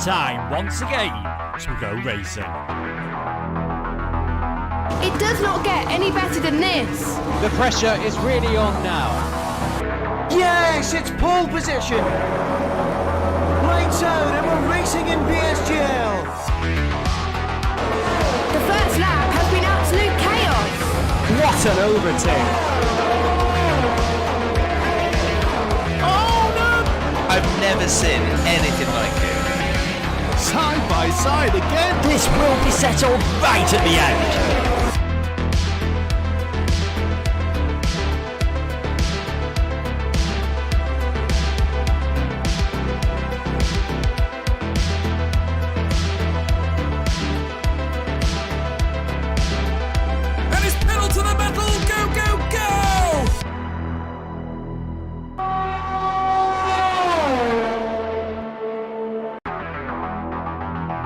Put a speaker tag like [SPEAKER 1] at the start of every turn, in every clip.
[SPEAKER 1] It's time once again to go racing.
[SPEAKER 2] It does not get any better than this.
[SPEAKER 3] The pressure is really on now.
[SPEAKER 4] Yes, it's pole position. Lights out and we're racing in PSGL.
[SPEAKER 2] The first lap has been absolute chaos.
[SPEAKER 3] What an overtake.
[SPEAKER 1] Oh no!
[SPEAKER 5] I've never seen anything like it.
[SPEAKER 1] Side by side again. This will be settled right at the end.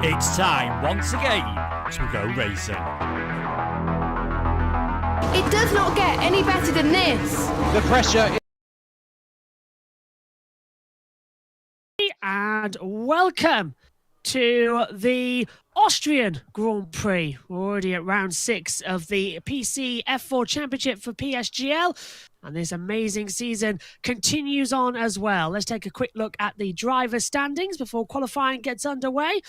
[SPEAKER 1] It's time once again to go racing.
[SPEAKER 2] It does not get any better than this.
[SPEAKER 3] The pressure is...
[SPEAKER 6] And welcome to the Austrian Grand Prix. We're already at round 6 of the PC F4 Championship for PSGL. And this amazing season continues on as well. Let's take a quick look at the driver standings before qualifying gets underway.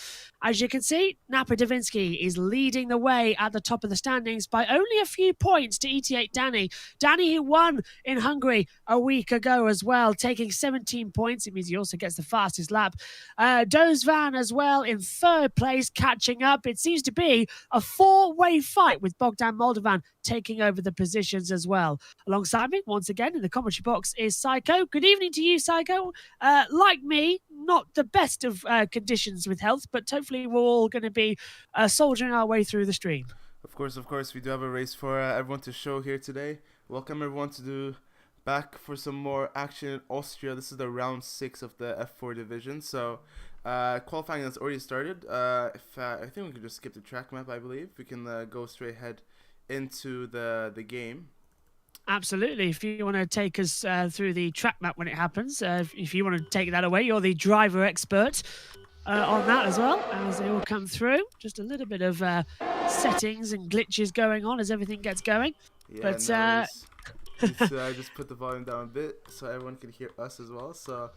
[SPEAKER 6] As you can see, Napa Davinsky is leading the way at the top of the standings by only a few points to ET8 Danny. Danny, who won in Hungary a week ago as well, taking 17 points. It means he also gets the fastest lap. Dozvan as well in 3rd place, catching up. It seems to be a 4-way fight with Bogdan Moldovan taking over the positions as well. Alongside me, once again, in the commentary box is Psycho. Good evening to you, Psycho. Like me, not the best of conditions with health, but hopefully we're all going to be soldiering our way through the stream.
[SPEAKER 7] Of course, we do have a race for everyone to show here today. Welcome everyone to do back for some more action in Austria. This is the round 6 of the F4 division. So qualifying has already started. I think we can just skip the track map, I believe. We can go straight ahead into the game.
[SPEAKER 6] Absolutely. If you want to take us through the track map when it happens, if you want to take that away, you're the driver expert on that as well, as they all come through. Just a little bit of settings and glitches going on as everything gets going.
[SPEAKER 7] Yeah,
[SPEAKER 6] but
[SPEAKER 7] I just put the volume down a bit so everyone can hear us as well. So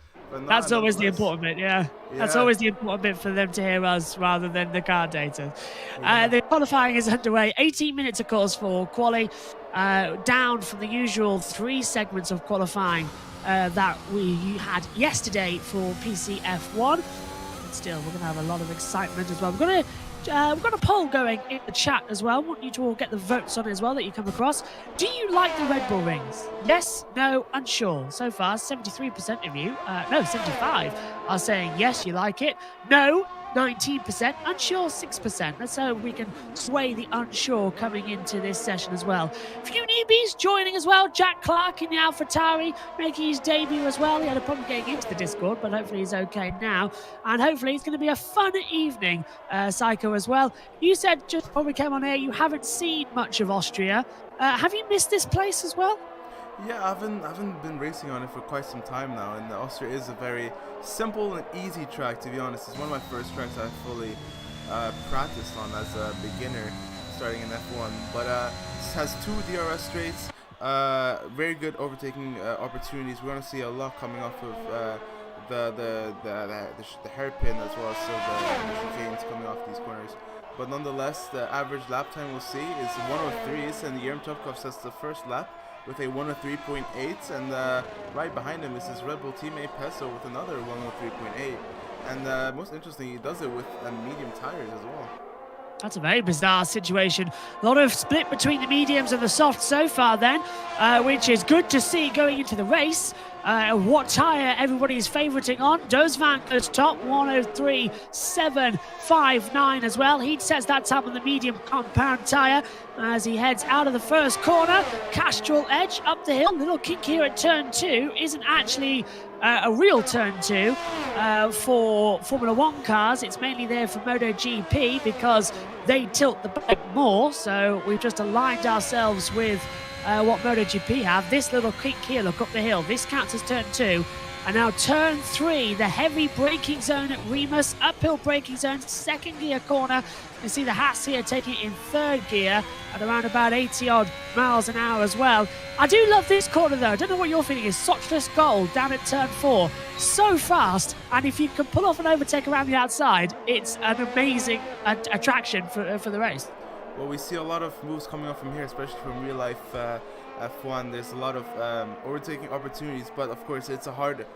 [SPEAKER 6] that's always the important bit, yeah. That's always the important bit for them to hear us rather than the car data.
[SPEAKER 7] Yeah.
[SPEAKER 6] The qualifying is underway. 18 minutes, of course, for quali. Down from the usual 3 segments of qualifying that we had yesterday for PCF1. But still, we're going to have a lot of excitement as well. We've got a poll going in the chat as well. I want you to all get the votes on it as well that you come across. Do you like the Red Bull rings? Yes, no, unsure. So far, 73% of you, 75 are saying yes, you like it. No, 19%, unsure 6%. Let's hope we can sway the unsure coming into this session as well. A few newbies joining as well. Jack Clark in the AlphaTauri making his debut as well. He had a problem getting into the Discord, but hopefully he's okay now. And hopefully it's going to be a fun evening, Psycho, as well. You said just before we came on air you haven't seen much of Austria. Have you missed this place as well?
[SPEAKER 7] Yeah, I haven't been racing on it for quite some time now, and Austria is a very simple and easy track, to be honest. It's one of my first tracks I fully practiced on as a beginner starting in F1, but it has 2 DRS straights, very good overtaking opportunities. We're going to see a lot coming off of the hairpin as well as the chicanes coming off these corners. But nonetheless, the average lap time we'll see is 103s, and Yerm Topkov sets the first lap with a 103.8, and right behind him is his Red Bull teammate Peso with another 103.8, and most interesting, he does it with medium tires as well.
[SPEAKER 6] That's a very bizarre situation. A lot of split between the mediums and the softs so far then, which is good to see going into the race. What tyre everybody's favoriting on. Dozvan goes top, 103.759 as well. He sets that time on the medium compound tyre as he heads out of the first corner. Castrol edge up the hill. Little kick here at turn 2. Isn't actually a real turn 2 for Formula 1 cars. It's mainly there for MotoGP because they tilt the bike more. So we've just aligned ourselves with what MotoGP have. This little kick here, look up the hill. This counts as turn 2. And now turn 3, the heavy braking zone at Remus, uphill braking zone, second gear corner. You see the Haas here taking it in third gear at around about 80 odd miles an hour as well. I do love this corner though. I don't know what your feeling is. Sochless Gold down at turn 4. So fast. And if you can pull off an overtake around the outside, it's an amazing attraction for the race.
[SPEAKER 7] Well, we see a lot of moves coming up from here, especially from real life F1. There's a lot of overtaking opportunities, but of course it's a hard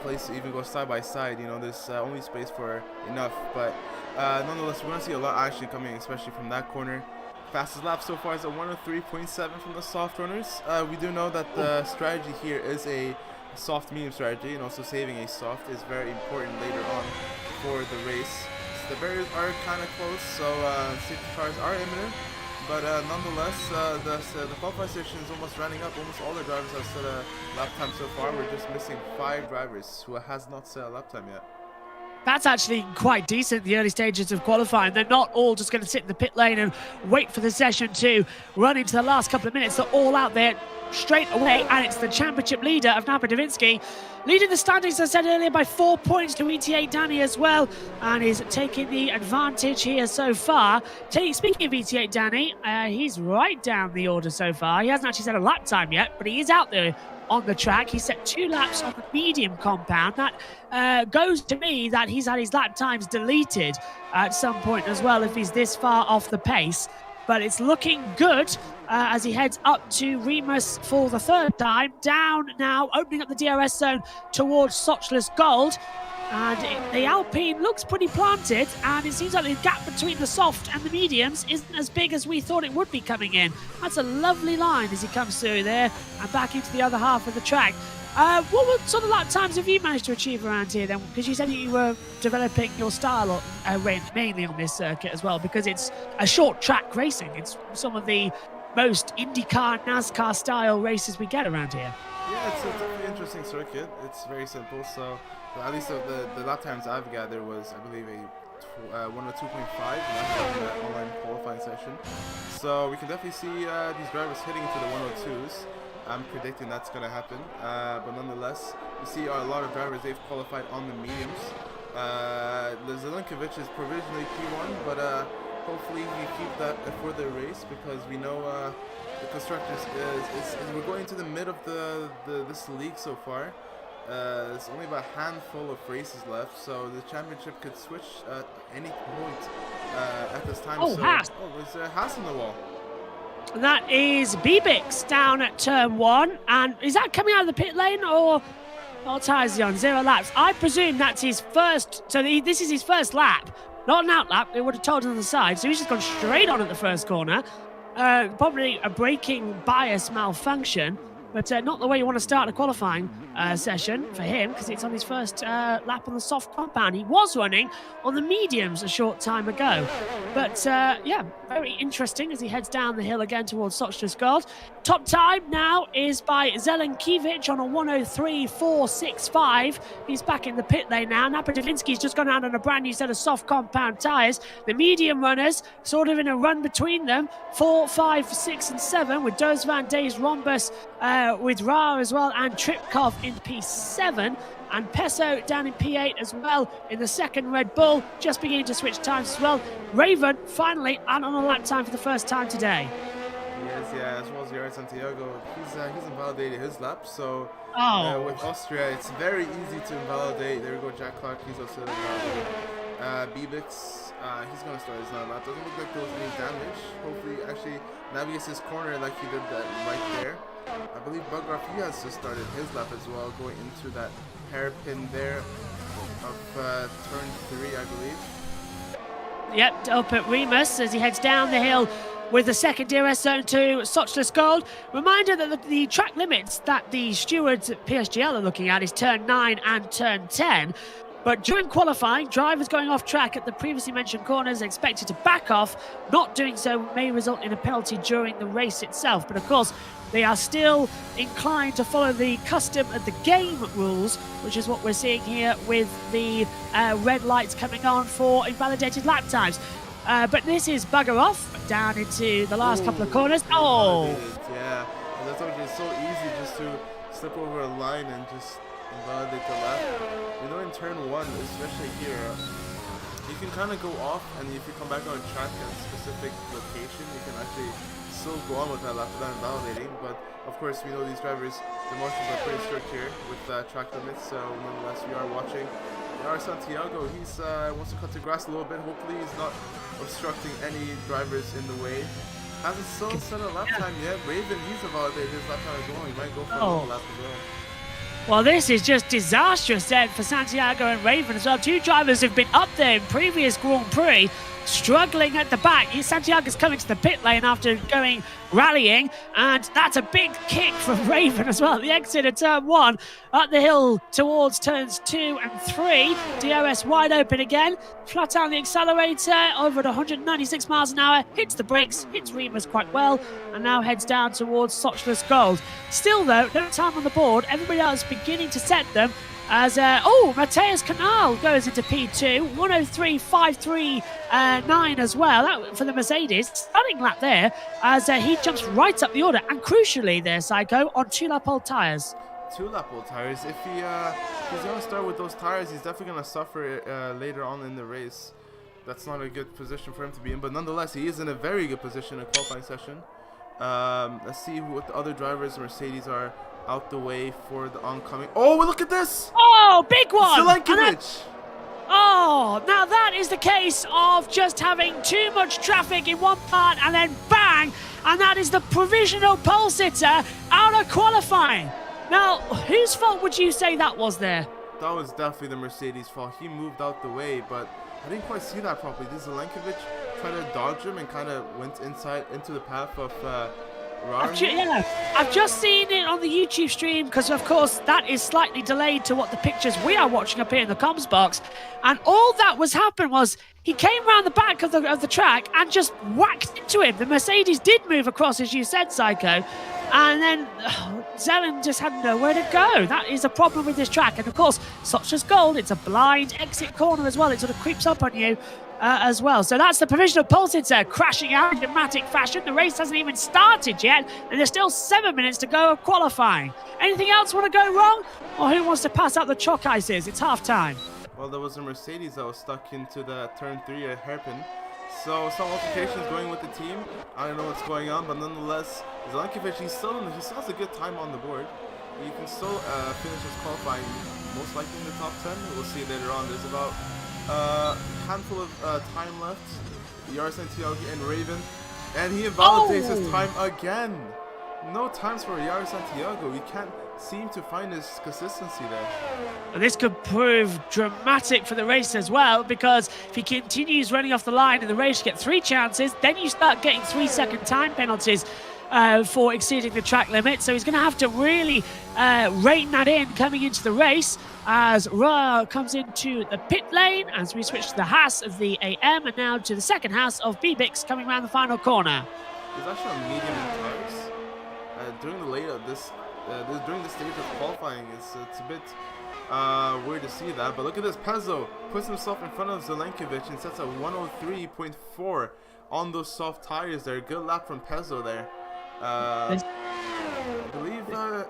[SPEAKER 7] place to even go side by side. You know, there's only space for enough, but nonetheless, we're going to see a lot of action coming, especially from that corner. Fastest lap so far is a 103.7 from the soft runners. We do know that the strategy here is a soft medium strategy, and also saving a soft is very important later on for the race. So the barriers are kind of close, so safety cars are imminent. But nonetheless, the qualifying session is almost running up. Almost all the drivers have set a lap time so far. We're just missing 5 drivers who has not set a lap time yet.
[SPEAKER 6] That's actually quite decent, the early stages of qualifying. They're not all just going to sit in the pit lane and wait for the session to run into the last couple of minutes. They're all out there straight away, and it's the championship leader of Napadavinsky, leading the standings, as I said earlier, by 4 points to ETA Danny as well, and is taking the advantage here so far. Speaking of ETA Danny, he's right down the order so far. He hasn't actually set a lap time yet, but he is out there on the track. He set 2 laps on the medium compound. That goes to me that he's had his lap times deleted at some point as well if he's this far off the pace. But it's looking good as he heads up to Remus for the 3rd time. Down now, opening up the DRS zone towards Sochless Gold. And the Alpine looks pretty planted, and it seems like the gap between the soft and the mediums isn't as big as we thought it would be coming in. That's a lovely line as he comes through there and back into the other half of the track. What sort of lap times have you managed to achieve around here then? Because you said you were developing your style mainly on this circuit as well, because it's a short track racing. It's some of the most IndyCar, NASCAR style races we get around here.
[SPEAKER 7] Yeah, it's a definitely interesting circuit. It's very simple, so at least the lap times I've gathered was, I believe, a 102.5 in that online qualifying session. So we can definitely see these drivers hitting into the 102s. I'm predicting that's going to happen, but nonetheless, you see a lot of drivers, they've qualified on the mediums. Zelenkovic is provisionally P1, but hopefully he keep that for the race, because we know the constructors we're going to the mid of this league so far. There's only about a handful of races left, so the championship could switch at any point at this time.
[SPEAKER 6] Oh, Haas!
[SPEAKER 7] Oh, there's Haas on the wall.
[SPEAKER 6] That is Bibix down at turn 1. And is that coming out of the pit lane, or what tyres is he on? 0 laps. I presume that's his first. So this is his first lap, not an out lap. They would have told him on the side. So he's just gone straight on at the first corner. Probably a braking bias malfunction, but not the way you want to start a qualifying session for him, because it's on his first lap on the soft compound. He was running on the mediums a short time ago. But yeah, very interesting as he heads down the hill again towards Sochless Gold. Top time now is by Zelenkiewicz on a 103.465. He's back in the pit lane now. Napadavinsky's just gone out on a brand new set of soft compound tyres. The medium runners sort of in a run between them. 4, 5, 6 and 7 with Dos Van Days, Rhombus, with Ra as well, and Tripkov in P7, and Peso down in P8 as well in the second Red Bull, just beginning to switch times as well. Raven finally out on a lap time for the first time today.
[SPEAKER 7] Yes, yeah, as well as Jared Santiago. He's invalidated his lap, so with Austria, it's very easy to invalidate. There we go, Jack Clark, he's also invalidated. Bibix, he's going to start his lap. Doesn't look like there was any damage. Hopefully, actually, navigates his corner like he did that right there. I believe Bugroff, he has just started his lap as well, going into that hairpin there of turn 3, I believe.
[SPEAKER 6] Yep, up at Remus as he heads down the hill with the second DRS zone to Sochless Gold. Reminder that the track limits that the stewards at PSGL are looking at is turn 9 and turn 10. But during qualifying, drivers going off track at the previously mentioned corners are expected to back off. Not doing so may result in a penalty during the race itself. But of course, they are still inclined to follow the custom of the game rules, which is what we're seeing here with the red lights coming on for invalidated lap times. But this is bugger off down into the last couple of corners. Oh!
[SPEAKER 7] Yeah, and that's always so easy just to step over a line and just Invalidate the lap. You know, in turn 1, especially here, you can kind of go off, and if you come back on track at a specific location, you can actually still go on with that lap without invalidating. But of course, we know these drivers, the marshals are pretty strict here with track limits, so nonetheless, we are watching. Yara Santiago, he's wants to cut the grass a little bit. Hopefully, he's not obstructing any drivers in the way. Hasn't still set a lap time yet. Raven, he's invalidated his lap time as well. He might go for a little lap as well.
[SPEAKER 6] Well, this is just disastrous then for Santiago and Raven as well. Two drivers have been up there in previous Grand Prix, struggling at the back. Santiago's coming to the pit lane after going rallying, and that's a big kick from Raven as well. The exit of turn 1, up the hill towards turns 2 and 3. DRS wide open again, flat out the accelerator, over at 196 miles an hour, hits the brakes, hits Remus quite well, and now heads down towards Sochless Gold. Still though, no time on the board, everybody else beginning to set them. As Mateus Canal goes into P2, 103.539 as well. That for the Mercedes, stunning lap there as he jumps right up the order, and crucially there, Psycho, on 2-lap old tyres.
[SPEAKER 7] 2-lap old tyres. If he's going to start with those tyres, he's definitely going to suffer later on in the race. That's not a good position for him to be in, but nonetheless, he is in a very good position in qualifying session. Let's see what the other drivers, Mercedes, are out the way for the oncoming. Oh, look at this!
[SPEAKER 6] Oh, big one!
[SPEAKER 7] Zelenkovic!
[SPEAKER 6] Oh, now that is the case of just having too much traffic in one part and then bang! And that is the provisional pole sitter out of qualifying. Now, whose fault would you say that was there?
[SPEAKER 7] That was definitely the Mercedes' fault. He moved out the way, but I didn't quite see that properly. Did Zelenkovic try to dodge him and kind of went into the path of
[SPEAKER 6] I've just seen it on the YouTube stream because, of course, that is slightly delayed to what the pictures we are watching up here in the comms box. And all that was happened was he came around the back of the track and just whacked into him. The Mercedes did move across, as you said, Psycho. And then Zelen just had nowhere to go. That is a problem with this track. And, of course, such as Gold, it's a blind exit corner as well. It sort of creeps up on you. As well. So that's the provisional pole sitter crashing out in dramatic fashion. The race hasn't even started yet, and there's still 7 minutes to go of qualifying. Anything else want to go wrong? Or who wants to pass out the chalk ices? It's half time.
[SPEAKER 7] Well, there was a Mercedes that was stuck into the turn 3 at hairpin. So some altercations going with the team. I don't know what's going on, but nonetheless, Zelenkovic, he still has a good time on the board. He can still finish his qualifying, most likely in the top 10. We'll see later on. There's about handful of time left. Yara Santiago and Raven, and he invalidates his time again. No times for Yara Santiago. He can't seem to find his consistency there.
[SPEAKER 6] And this could prove dramatic for the race as well, because if he continues running off the line in the race, you get 3 chances, then you start getting 3-second time penalties for exceeding the track limit. So he's going to have to really rein that in coming into the race as Ra comes into the pit lane as we switch to the Haas of the AM and now to the second Haas of BBix coming around the final corner.
[SPEAKER 7] He's actually on medium in tires. During the late of this, during the stage of qualifying, it's a bit weird to see that. But look at this, Pezzo puts himself in front of Zelenkovic and sets a 103.4 on those soft tires there. Good lap from Pezzo there. I believe the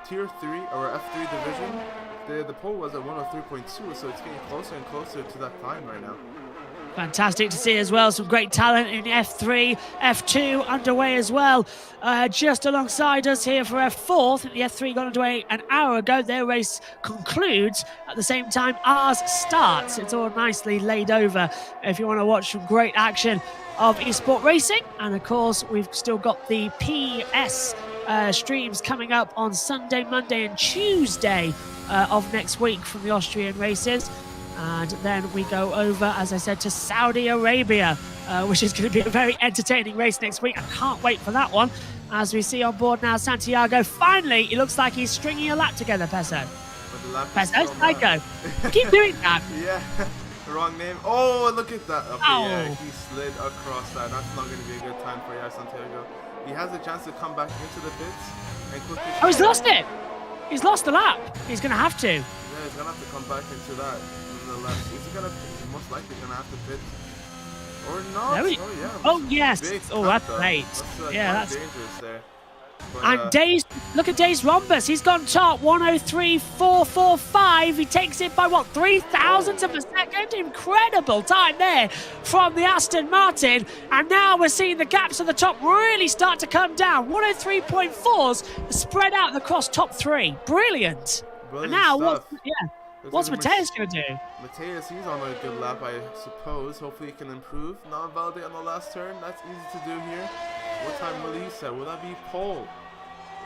[SPEAKER 7] tier 3 or F3 division, the pole was at 103.2, so it's getting closer and closer to that time right now.
[SPEAKER 6] Fantastic to see as well. Some great talent in F3, F2 underway as well. Just alongside us here for F4. I think the F3 got underway an hour ago. Their race concludes at the same time ours starts. It's all nicely laid over if you want to watch some great action of eSport racing. And of course, we've still got the PS streams coming up on Sunday, Monday and Tuesday of next week from the Austrian races. And then we go over, as I said, to Saudi Arabia, which is going to be a very entertaining race next week. I can't wait for that one. As we see on board now, Santiago, finally, it looks like he's stringing a lap together, Pezzo. Pezzo, Psycho. Keep doing that.
[SPEAKER 7] Yeah, wrong name. Oh, look at that. Okay,
[SPEAKER 6] oh.
[SPEAKER 7] Yeah, he slid across that. That's not going to be a good time for Yara Santiago. He has a chance to come back into the pits and quickly...
[SPEAKER 6] Oh, he's lost it. He's lost the lap. He's going to have to.
[SPEAKER 7] Yeah, he's going to have to come back into that. Is he gonna most likely gonna have to pit or not?
[SPEAKER 6] Oh yeah. Oh yes.
[SPEAKER 7] Big
[SPEAKER 6] Oh, that's
[SPEAKER 7] though.
[SPEAKER 6] great.
[SPEAKER 7] That's,
[SPEAKER 6] yeah, that's
[SPEAKER 7] dangerous there. But,
[SPEAKER 6] And Days, look at Days Rhombus. He's gone top 103.445. He takes it by what, 3,000ths of a second? Incredible time there from the Aston Martin. And now we're seeing the gaps at the top really start to come down. 103.4s spread out across top three. Brilliant. And now, what's Mateus going to do?
[SPEAKER 7] Mateus, he's on a good lap, I suppose. Hopefully he can improve. Not validate on the last turn. That's easy to do here. What time will he set? Will that be pole?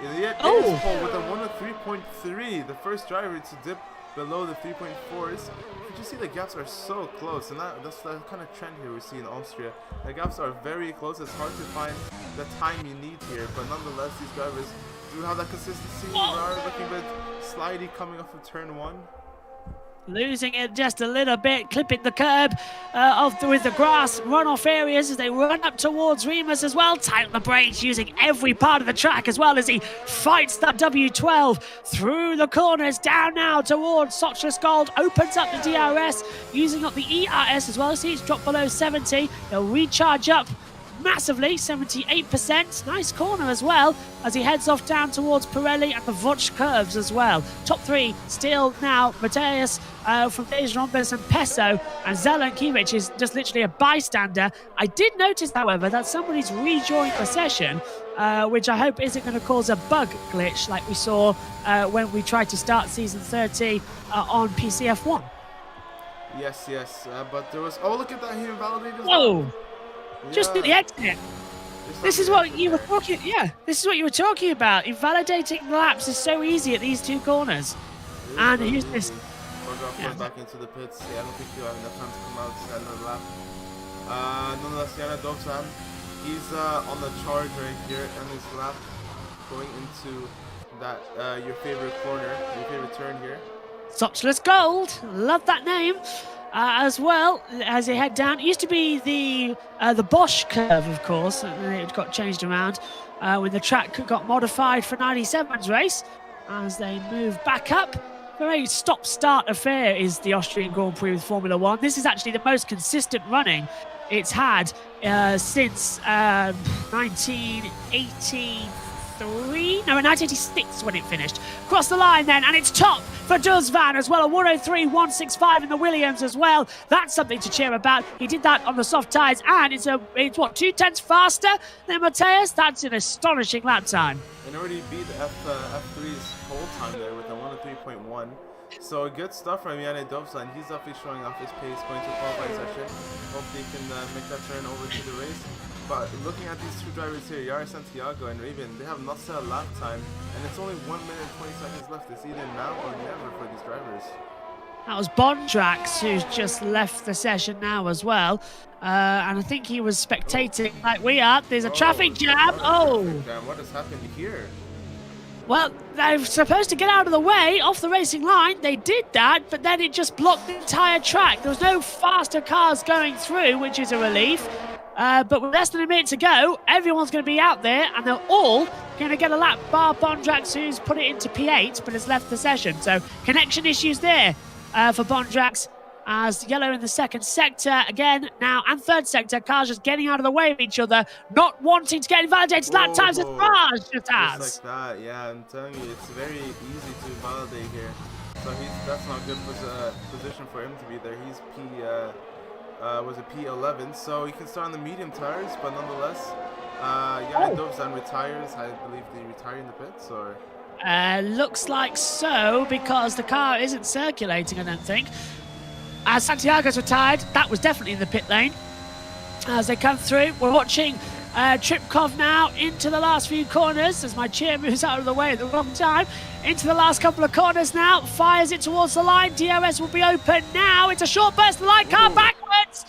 [SPEAKER 7] Yeah, it is pole with a 103.3. The first driver to dip below the 3.4s. You just see the gaps are so close, and that's the kind of trend here we see in Austria. The gaps are very close. It's hard to find the time you need here, but nonetheless, these drivers do have that consistency. Are looking a bit slidey coming off of turn 1.
[SPEAKER 6] Losing it just a little bit, clipping the curb with the grass runoff areas as they run up towards Remus as well. Tighten the brakes, using every part of the track as well as he fights that W12 through the corners, down now towards Sochlis Gold, opens up the DRS, using up the ERS as well. See, it's dropped below 70. He'll recharge up massively, 78%. Nice corner as well as he heads off down towards Pirelli and the Votch curves as well. Top three still now Mateus from Days Rhombus and Pesso, and Zelenkiewicz is just literally a bystander. I did notice, however, that somebody's rejoined the session, which I hope isn't going to cause a bug glitch like we saw when we tried to start season 30 on PCF1.
[SPEAKER 7] Yes, but there was... Oh, look at that, he invalidated.
[SPEAKER 6] Whoa! Just at the exit. This is what you were talking. Yeah, this is what you were talking about. Invalidating the laps is so easy at these two corners. And here's this.
[SPEAKER 7] Back into the pits. Yeah, I don't think he'll have enough time to come out to another lap. Nonetheless, Yana Dovsan, he's on the charge right here on his lap, going into that your favorite corner, your favorite turn here.
[SPEAKER 6] Sochlis Gold, love that name. As well as they head down, it used to be the Bosch curve, of course, and it got changed around when the track got modified for 97's race. As they move back up, very stop-start affair is the Austrian Grand Prix with Formula One. This is actually the most consistent running it's had since 1986 when it finished. Across the line then, and it's top for Duzvan as well, a 103.165 in the Williams as well. That's something to cheer about. He did that on the soft tyres, and it's what, 2/10 faster than Mateus? That's an astonishing lap time.
[SPEAKER 7] And already beat F3's whole time there with a 103.1. So good stuff from Yana Dovsan. He's definitely showing off his pace going to the qualifying session. Hopefully he can make that turn over to the race. But looking at these two drivers here, Yara Santiago and Raven, they have not set a lap time, and it's only 1 minute and 20 seconds left. It's either now or never for these drivers.
[SPEAKER 6] That was Bondrax, who's just left the session now as well. And I think he was spectating like we are. There's a traffic jam.
[SPEAKER 7] What has happened here?
[SPEAKER 6] Well, they're supposed to get out of the way off the racing line. They did that, but then it just blocked the entire track. There was no faster cars going through, which is a relief. But with less than a minute to go, everyone's going to be out there, and they're all going to get a lap, bar Bondrax, who's put it into P8, but has left the session. So connection issues there for Bondrax, as yellow in the second sector again now, and third sector. Cars just getting out of the way of each other, not wanting to get invalidated lap times as Raj just has.
[SPEAKER 7] Just like that, yeah, I'm telling you, it's very easy to validate here. So that's not a good position for him to be there. He's P11, so he can start on the medium tires, but nonetheless, Yana Dovsan retires. I believe they retire in the pits, or?
[SPEAKER 6] Looks like so, because the car isn't circulating, I don't think. As Santiago's retired, that was definitely in the pit lane. As they come through, we're watching Tripkov now into the last few corners as my chair moves out of the way at the wrong time. Into the last couple of corners now, fires it towards the line. DRS will be open now. It's a short burst, the line car backwards.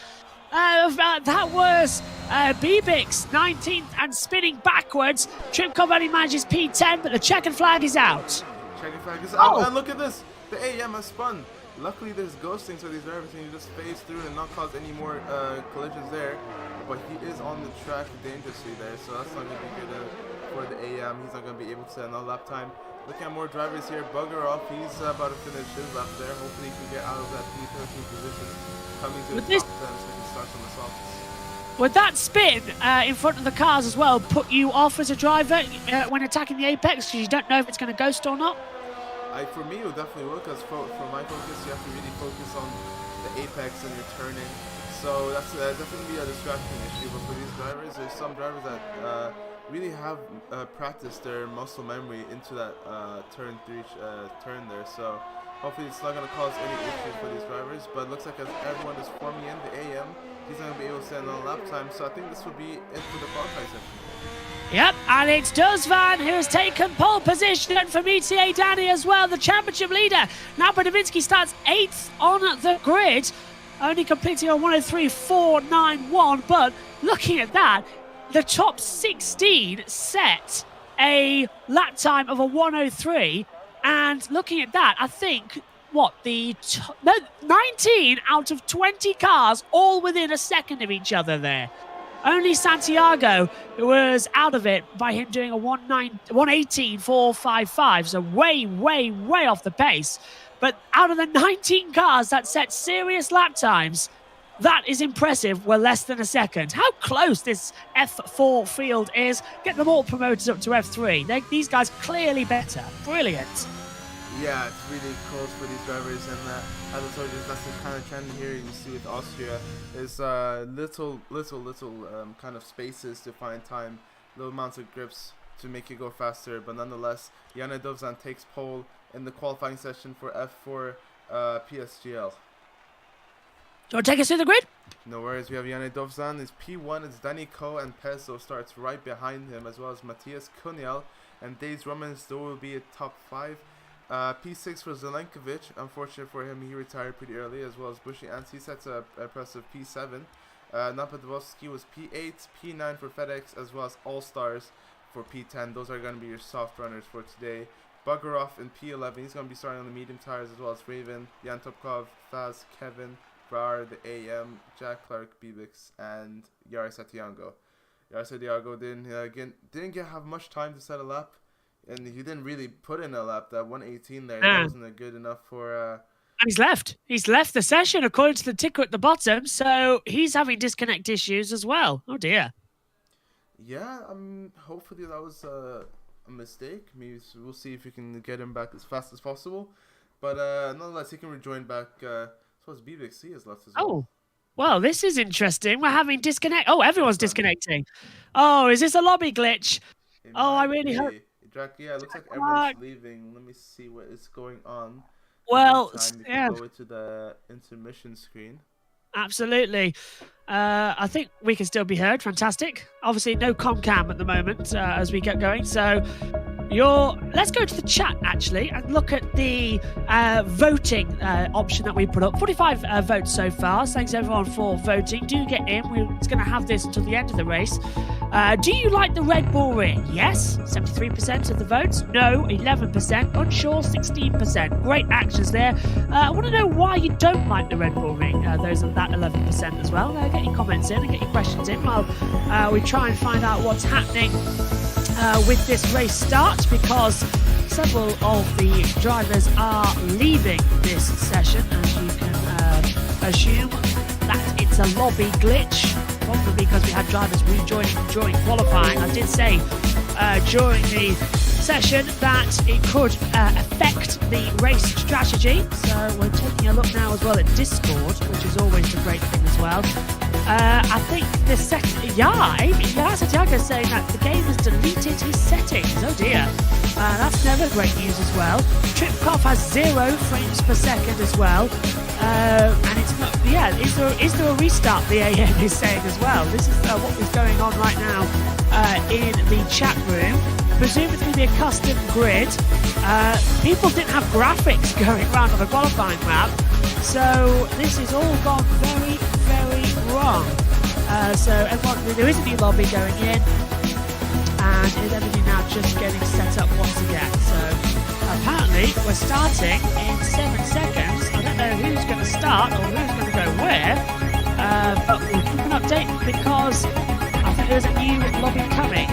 [SPEAKER 6] That was Bibix, 19th and spinning backwards. Tripkov only manages P10, but the checkered flag is out.
[SPEAKER 7] Checkered flag is out, and look at this. The AM has spun. Luckily, there's ghosting, so these drivers can just phase through and not cause any more collisions there. But he is on the track dangerously there, so that's not going to be good for the AM. He's not going to be able to set another lap time. Looking at more drivers here, Bugger off. He's about to finish his lap there. Hopefully, he can get out of that P13 position, coming to the top 10 so he can start on the softs.
[SPEAKER 6] would that spin in front of the cars as well put you off as a driver when attacking the apex because you don't know if it's going to ghost or not?
[SPEAKER 7] For me, it would definitely work, because for my focus, you have to really focus on the apex and your turning. So that's definitely a distracting issue. But for these drivers, there's some drivers that really have practiced their muscle memory into that turn there. So hopefully it's not going to cause any issues for these drivers. But it looks like as everyone is forming in the AM, he's not going to be able to stand on lap time. So I think this will be it for the qualifying session.
[SPEAKER 6] Yep, and it's Duzvan who has taken pole position from ETA Danny as well, the championship leader. Now Bradavinsky starts 8th on the grid, only completing on 103.491. But looking at that, the top 16 set a lap time of a 103. And looking at that, I think, 19 out of 20 cars all within a second of each other there. Only Santiago was out of it by him doing a 118.455, so way, way, way off the pace. But out of the 19 cars that set serious lap times, that is impressive. We're less than a second. How close this F4 field is. Get them all promoted up to F3. These guys clearly better. Brilliant.
[SPEAKER 7] Yeah, it's really close for these drivers, and as I told you, that's the kind of trend here you see with Austria, is little kind of spaces to find time, little amounts of grips to make you go faster. But nonetheless, Janne Dovzan takes pole in the qualifying session for F4 PSGL.
[SPEAKER 6] Do you want to take us through the grid?
[SPEAKER 7] No worries, we have Janne Dovzan. It's P1, it's Danny Ko, and Peso starts right behind him, as well as Matthias Kunial and Days Romans. There will be a top 5. P6 for Zelenkovic. Unfortunate for him, he retired pretty early, as well as Bushy Ants. He sets a impressive P7. Napadovsky was P8, P9 for FedEx, as well as All Stars for P10. Those are going to be your soft runners for today. Bugarov in P11. He's going to be starting on the medium tires, as well as Raven, Jan Topkov, Faz, Kevin, Brar, the AM, Jack Clark, Bibix, and Yara Santiago. Yara Santiago didn't have much time to set a lap. And he didn't really put in a lap. That 118 there, that wasn't good enough for...
[SPEAKER 6] And he's left. He's left the session, according to the ticker at the bottom. So he's having disconnect issues as well. Oh, dear.
[SPEAKER 7] Yeah, hopefully that was a mistake. Maybe we'll see if we can get him back as fast as possible. But nonetheless, he can rejoin back. I suppose BBXC has left as well.
[SPEAKER 6] Oh, well, this is interesting. We're having disconnect. Oh, everyone's disconnecting. Oh, is this a lobby glitch? I really hope...
[SPEAKER 7] Yeah, it looks like everyone's leaving. Let me see what is going on.
[SPEAKER 6] Well,
[SPEAKER 7] yeah. Go to the intermission screen.
[SPEAKER 6] Absolutely. I think we can still be heard. Fantastic. Obviously, no comcam at the moment as we get going. So let's go to the chat, actually, and look at the voting option that we put up. 45 votes so far. Thanks, everyone, for voting. Do get in. We're going to have this until the end of the race. Do you like the Red Bull ring? Yes, 73% of the votes. No, 11%. Unsure, 16%. Great actions there. I want to know why you don't like the Red Bull ring. Those are that 11% as well. Get your comments in and get your questions in while we try and find out what's happening with this race start, because several of the drivers are leaving this session, as you can assume that it's a lobby glitch, probably because we had drivers rejoining during qualifying. I did say during the session that it could affect the race strategy, so we're taking a look now as well at Discord, which is always a great thing as well. I think the Santiago is saying that the game has deleted his settings. Oh dear. That's never great news as well. Tripkov has 0 frames per second as well. And it's not, is there a restart, the AM is saying as well. This is what is going on right now in the chat room. Presumably the custom grid. People didn't have graphics going around on the qualifying map. So this has all gone very, very wrong. So everyone, there is a new lobby going in, and everything now just getting set up once again. So apparently we're starting in 7 seconds. I don't know who's going to start or who's going to go where, but we'll keep an update because I think there's a new lobby coming.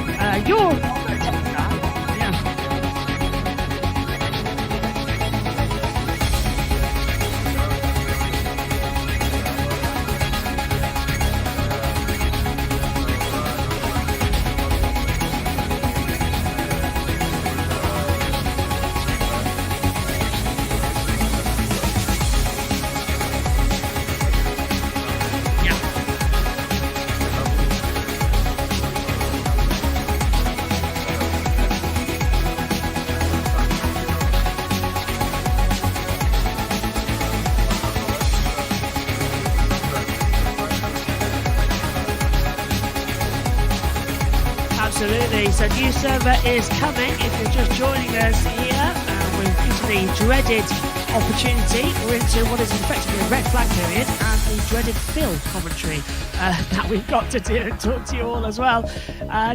[SPEAKER 6] Absolutely. So new server is coming. If you're just joining us here, with the dreaded opportunity, we're into what is effectively a red flag period and the dreaded Phil commentary that we've got to do and talk to you all as well.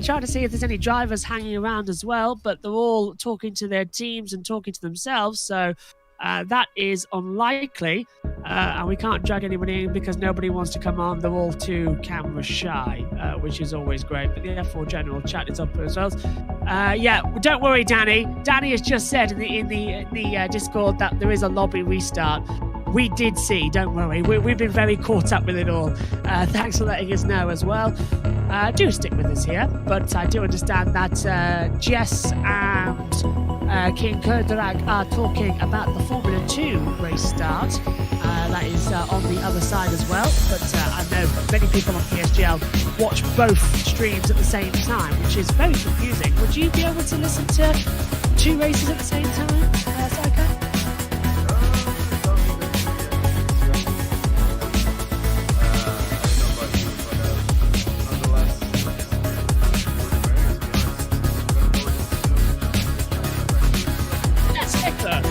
[SPEAKER 6] Trying to see if there's any drivers hanging around as well, but they're all talking to their teams and talking to themselves, so that is unlikely, and we can't drag anybody in because nobody wants to come on. They're all too camera shy, which is always great. But the F4 general chat is up as well. Yeah, don't worry, Danny. Danny has just said in the Discord that there is a lobby restart. We did see, don't worry. We've been very caught up with it all. Thanks for letting us know as well. Do stick with us here, but I do understand that Jess and King Kurdrag are talking about the Formula 2 race start. That is on the other side as well, but I know many people on PSGL watch both streams at the same time, which is very confusing. Would you be able to listen to two races at the same time, Psycho?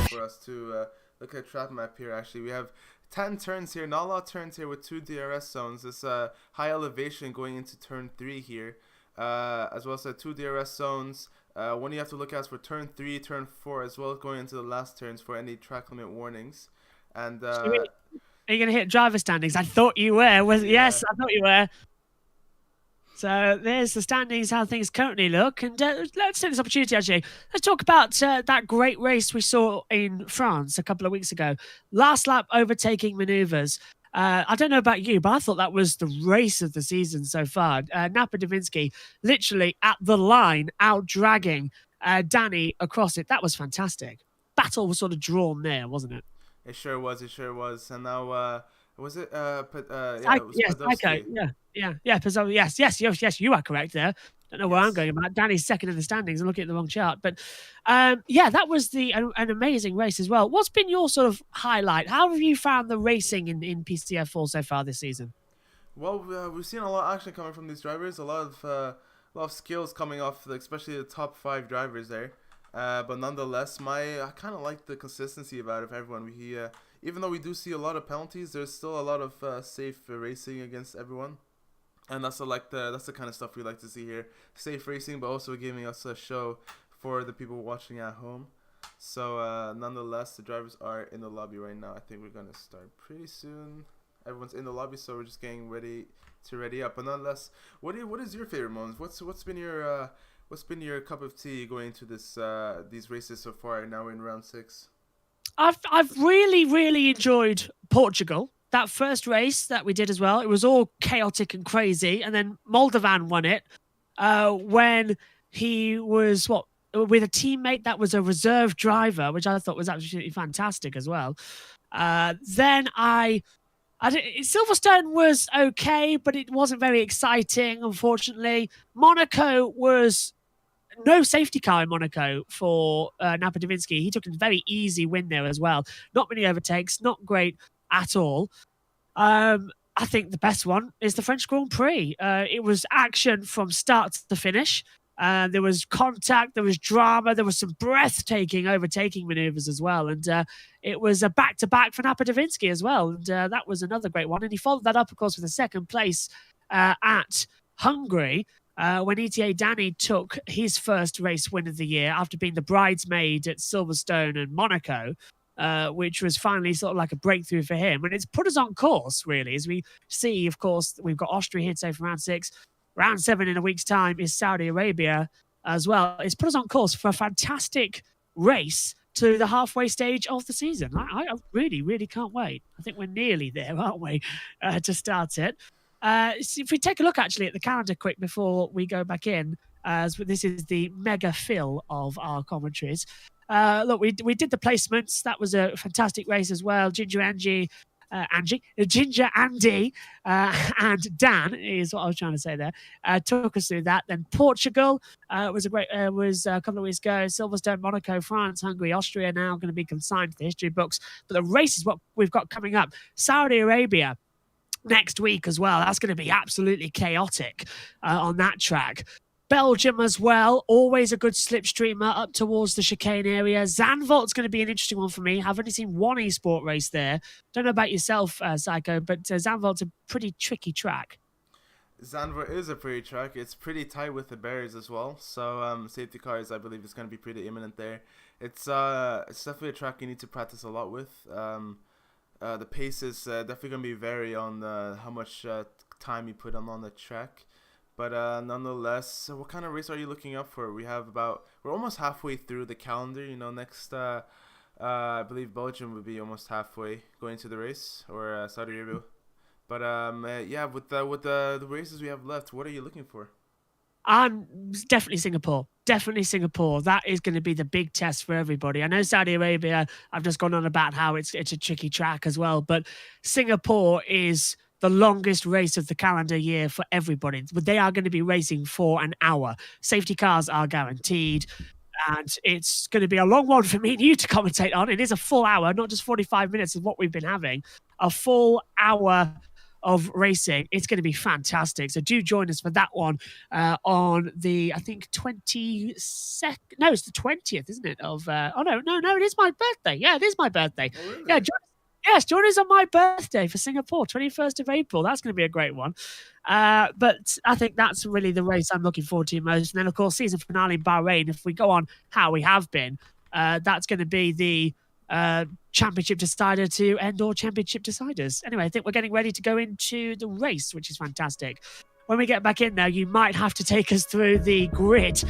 [SPEAKER 7] For us to look at track map here, actually we have 10 turns here, not a lot of turns here with 2 DRS zones. This high elevation going into turn 3 here, as well as 2 DRS zones. One you have to look at is for turn 3, turn 4, as well as going into the last turns for any track limit warnings. And
[SPEAKER 6] are you going to hit driver standings? I thought you were. Yes, I thought you were. So there's the standings, how things currently look. And let's take this opportunity, actually. Let's talk about that great race we saw in France a couple of weeks ago. Last lap overtaking manoeuvres. I don't know about you, but I thought that was the race of the season so far. Napa Davinsky literally at the line, out-dragging Danny across it. That was fantastic. Battle was sort of drawn there, wasn't it?
[SPEAKER 7] It sure was, it sure was. And now, was it? Yeah, it was
[SPEAKER 6] yes,
[SPEAKER 7] Podolski.
[SPEAKER 6] Yes, you are correct there. Don't know where I'm going about. Danny's second in the standings. I'm looking at the wrong chart. But yeah, that was an amazing race as well. What's been your sort of highlight? How have you found the racing in PCF4 so far this season?
[SPEAKER 7] Well, we've seen a lot of action coming from these drivers. A lot of skills coming off, especially the top 5 drivers there. But nonetheless, I kind of like the consistency about it of everyone. Even though we do see a lot of penalties, there's still a lot of safe racing against everyone. And that's the kind of stuff we like to see here. Safe racing, but also giving us a show for the people watching at home. So nonetheless, the drivers are in the lobby right now. I think we're going to start pretty soon. Everyone's in the lobby, so we're just getting ready up. But nonetheless, what is your favorite moments? What's been your cup of tea going into these races so far? Now we're in round 6.
[SPEAKER 6] I've really enjoyed Portugal. That first race that we did as well, it was all chaotic and crazy. And then Moldovan won it when he was, with a teammate that was a reserve driver, which I thought was absolutely fantastic as well. Then Silverstone was okay, but it wasn't very exciting, unfortunately. Monaco was no safety car in Monaco for Napa Davinsky. He took a very easy win there as well. Not many overtakes, not great at all. I think the best one is the French Grand Prix. It was action from start to finish. There was contact, there was drama, there was some breathtaking overtaking maneuvers as well. And it was a back-to-back for Napa Davinsky as well. And that was another great one. And he followed that up, of course, with a second place at Hungary, when ETA Danny took his first race win of the year after being the bridesmaid at Silverstone and Monaco, which was finally sort of like a breakthrough for him. And it's put us on course, really, as we see, of course, we've got Austria here today for round 6. Round 7 in a week's time is Saudi Arabia as well. It's put us on course for a fantastic race to the halfway stage of the season. I really can't wait. I think we're nearly there, aren't we, to start it. So if we take a look actually at the calendar quick before we go back in, as this is the mega fill of our commentaries. Look, we did the placements. That was a fantastic race as well. Ginger Andy, and Dan is what I was trying to say there. Took us through that. Then Portugal was a couple of weeks ago. Silverstone, Monaco, France, Hungary, Austria now going to be consigned to the history books. But the race is what we've got coming up. Saudi Arabia next week as well. That's going to be absolutely chaotic on that track. Belgium as well, always a good slipstreamer up towards the chicane area. Zandvoort's going to be an interesting one for me. I've only seen one esport race there. Don't know about yourself, Psycho, but Zandvoort's a pretty tricky track.
[SPEAKER 7] Zandvoort is a pretty track. It's pretty tight with the barriers as well. So safety cars, I believe, is going to be pretty imminent there. It's definitely a track you need to practice a lot with. The pace is definitely going to be vary on how much time you put on the track. But nonetheless, so what kind of race are you looking up for? We're almost halfway through the calendar. You know, next I believe Belgium would be almost halfway going to the race, or Saudi Arabia. But yeah, with the races we have left, what are you looking for?
[SPEAKER 6] Definitely Singapore. Definitely Singapore. That is going to be the big test for everybody. I know Saudi Arabia, I've just gone on about how it's a tricky track as well, but Singapore is the longest race of the calendar year for everybody. But they are going to be racing for an hour. Safety cars are guaranteed. And it's going to be a long one for me and you to commentate on. It is a full hour, not just 45 minutes of what we've been having. A full hour of racing. It's going to be fantastic. So do join us for that one on the, I think, 22nd. No, it's the 20th, isn't it? Of oh, no, it is my birthday. Yeah, it is my birthday.
[SPEAKER 7] Oh, really?
[SPEAKER 6] Yeah, join us on my birthday for Singapore, 21st of April. That's going to be a great one. But I think that's really the race I'm looking forward to most. And then, of course, season finale in Bahrain. If we go on how we have been, that's going to be the championship decider to end all championship deciders. Anyway, I think we're getting ready to go into the race, which is fantastic. When we get back in there, you might have to take us through the grid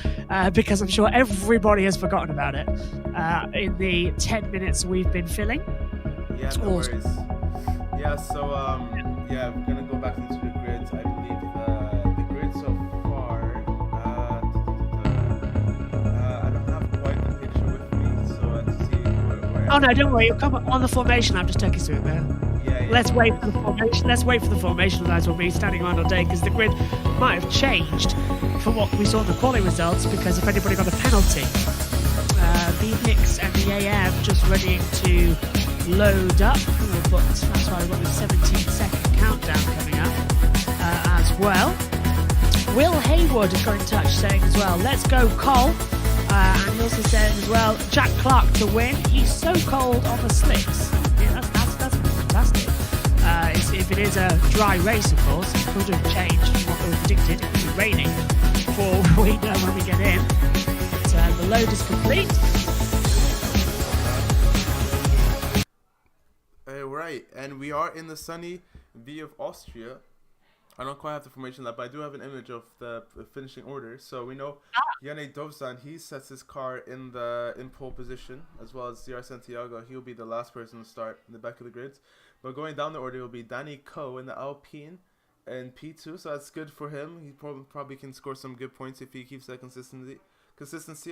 [SPEAKER 6] because I'm sure everybody has forgotten about it in the 10 minutes we've been filling.
[SPEAKER 7] Yeah, no worries. Yeah, so yeah, we're gonna go back into the grid. I believe the grid so far. I don't have quite the picture with me, so let's see where.
[SPEAKER 6] Oh no, don't worry. You'll come on the formation. I'll just take you through it there.
[SPEAKER 7] Yeah.
[SPEAKER 6] Let's wait for the formation. Let's wait for the formation. Otherwise, we'll be standing around all day because the grid might have changed from what we saw in the quality results. Because if anybody got a penalty, the Hicks and the AM just ready to load up. But that's why we've got the 17-second countdown coming up as well. Will Haywood has got in touch saying as well, let's go Cole. And he also said as well, Jack Clark to win. He's so cold on the slicks. Yeah, that's fantastic. If it is a dry race, of course, it could have changed from what we predicted. It could be raining before we know when we get in. But the load is complete.
[SPEAKER 7] Right, and we are in the sunny V of Austria. I don't quite have the formation lab, but I do have an image of the finishing order. So we know Yannick Dovzan, he sets his car in pole position, as well as CR Santiago. He'll be the last person to start in the back of the grids. But going down the order will be Danny Coe in the Alpine and P2, so that's good for him. He probably can score some good points if he keeps that consistency,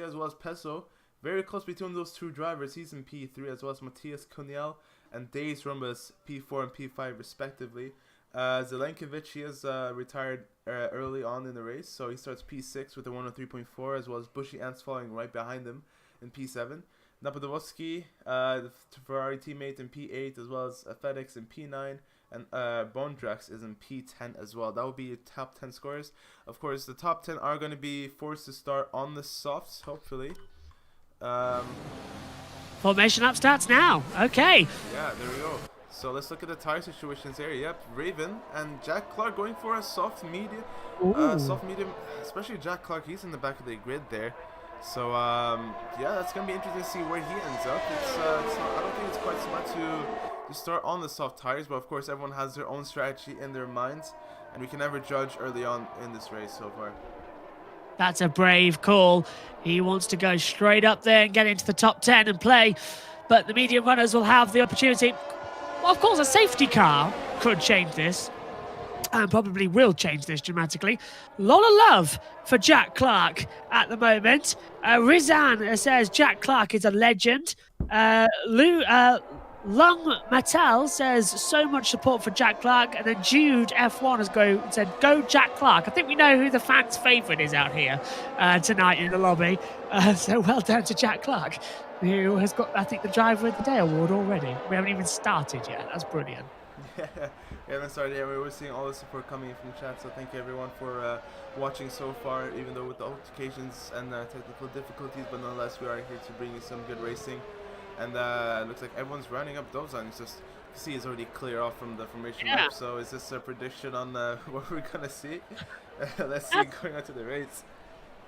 [SPEAKER 7] as well as Peso. Very close between those two drivers. He's in P3, as well as Matthias Cuniel and Days Rumbas P4 and P5 respectively. Zelenkovic, he has retired early on in the race, so he starts P6 with a 103.4, as well as Bushy Ants following right behind him in P7. Napadovsky, the Ferrari teammate, in P8, as well as FedEx in P9, and Bondrax is in P10 as well. That will be your top 10 scorers. Of course, the top 10 are going to be forced to start on the softs, hopefully.
[SPEAKER 6] Formation up starts now. Okay.
[SPEAKER 7] Yeah, there we go. So let's look at the tire situations here. Yep, Raven and Jack Clark going for a soft medium. Soft medium, especially Jack Clark. He's in the back of the grid there. So yeah, that's gonna be interesting to see where he ends up. I don't think it's quite smart to start on the soft tires, but of course everyone has their own strategy in their minds, and we can never judge early on in this race so far.
[SPEAKER 6] That's a brave call. He wants to go straight up there and get into the top 10 and play. But the medium runners will have the opportunity. Well, of course, a safety car could change this. And probably will change this dramatically. Lot of love for Jack Clark at the moment. Rizan says Jack Clark is a legend. Lung Mattel says so much support for Jack Clark, and then Jude F1 has said go Jack Clark. I think we know who the fans' favourite is out here tonight in the lobby. So well done to Jack Clark, who has got, I think, the Driver of the Day award already. We haven't even started yet. That's brilliant.
[SPEAKER 7] Yeah, we haven't started yet. We're seeing all the support coming in from chat, so thank you everyone for watching so far, even though with the altercations and technical difficulties, but nonetheless we are here to bring you some good racing. And it looks like everyone's rounding up Dozan. It's just, you can see he's already clear off from the formation map, so is this a prediction on what we're gonna see? Let's see going on to the race.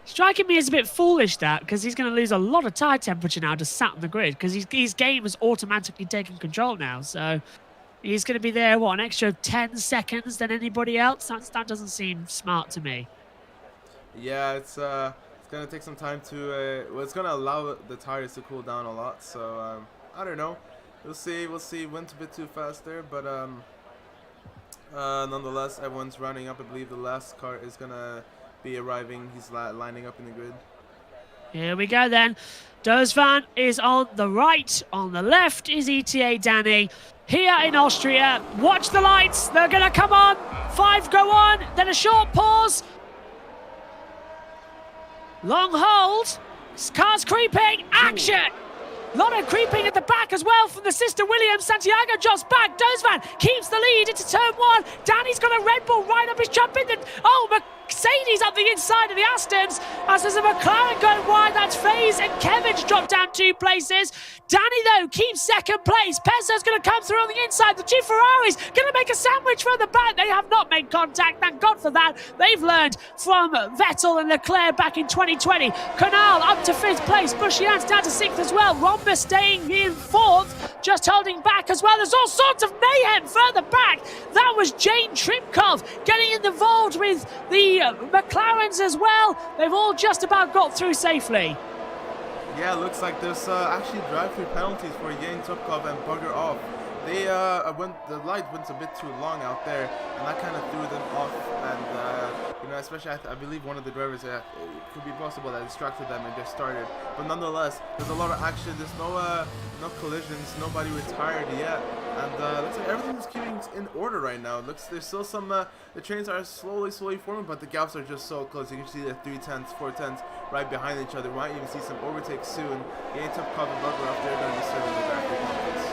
[SPEAKER 6] Striking me as a bit foolish, that, because he's going to lose a lot of tire temperature now just sat on the grid, because his game has automatically taken control now, so he's going to be there, what, an extra 10 seconds than anybody else? That doesn't seem smart to me.
[SPEAKER 7] Yeah, it's going to take some time to, well, it's going to allow the tires to cool down a lot, so I don't know. We'll see, went a bit too fast there, but nonetheless, everyone's rounding up. I believe the last car is going to be arriving. He's lining up in the grid.
[SPEAKER 6] Here we go then. Dozvan is on the right. On the left is ETA Danny. Here in Austria, watch the lights. They're going to come on. 5 go on. Then a short pause. Long hold. Car's creeping. Action. A lot of creeping at the back as well from the sister Williams. Santiago jots back. Dozvan keeps the lead into turn 1. Danny's got a Red Bull right up his jump in. Mercedes up the inside of the Astons as there's a McLaren going wide. That's FaZe and Kevin's dropped down 2 places. Danny, though, keeps second place. Peso's going to come through on the inside. The 2 Ferraris going to make a sandwich from the back. They have not made contact. Thank God for that. They've learned from Vettel and Leclerc back in 2020. Canal up to 5th place. Bushian's down to 6th as well. Rhombus staying in 4th, just holding back as well. There's all sorts of mayhem further back. That was Jane Tripkov getting involved with the McLarens as well. They've all just about got through safely.
[SPEAKER 7] Yeah, looks like there's actually drive-through penalties for Jane Tripkov and Bugger Off. They the light went a bit too long out there, and that kind of threw them off. And you know, especially I believe one of the drivers, it could be possible that distracted them and just started. But nonetheless, there's a lot of action. There's no collisions, nobody retired yet, and looks like everything's keeping in order right now. Looks there's still some the trains are slowly forming, but the gaps are just so close. You can see the 3/10s, 4/10s right behind each other. We might even see some overtakes soon. Jane Tripkov and Bugger Off, they're going to be serving the drive-through penalties.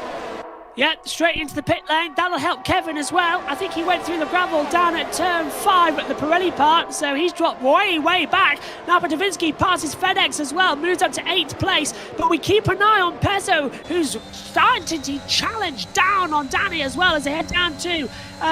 [SPEAKER 7] Yeah,
[SPEAKER 6] straight into the pit lane. That'll help Kevin as well. I think he went through the gravel down at turn 5 at the Pirelli part, so he's dropped way back. Now Davinsky passes FedEx as well, moves up to 8th place, but we keep an eye on Pezzo, who's starting to challenge down on Danny as well as they head down to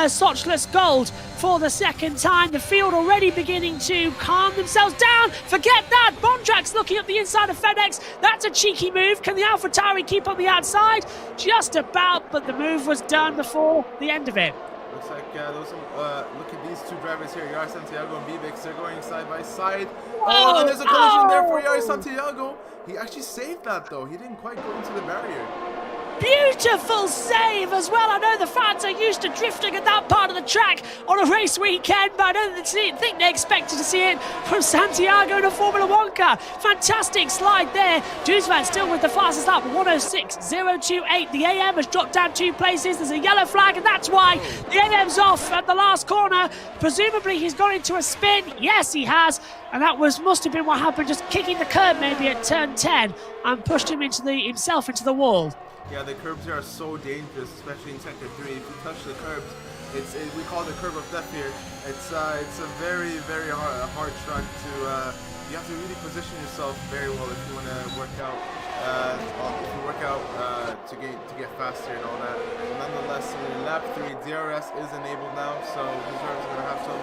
[SPEAKER 6] Sochless Gold for the second time. The field already beginning to calm themselves down. Forget that. Bondrak's looking up the inside of FedEx. That's a cheeky move. Can the AlphaTauri keep on the outside? Just about, but the move was done before the end of it.
[SPEAKER 7] Looks like look at these 2 drivers here, Yar Santiago and Bibix. They're going side by side. Oh, and there's a collision there for Yar Santiago. He actually saved that though. He didn't quite go into the barrier.
[SPEAKER 6] Beautiful save as well. I know the fans are used to drifting at that part of the track on a race weekend, but I don't think they expected to see it from Santiago in a Formula 1 car. Fantastic slide there. Duzvan still with the fastest lap, 106.028. The AM has dropped down 2 places. There's a yellow flag, and that's why the AM's off at the last corner. Presumably he's gone into a spin. Yes, he has. And that must have been what happened, just kicking the curb maybe at turn 10 and pushed him himself into the wall.
[SPEAKER 7] Yeah, the curbs here are so dangerous, especially in sector 3. If you touch the curbs, we call it the curb of death here. It's a very hard track to. You have to really position yourself very well if you want to work out. To get faster and all that. But nonetheless, in lap 3, DRS is enabled now, so these drivers are going to have some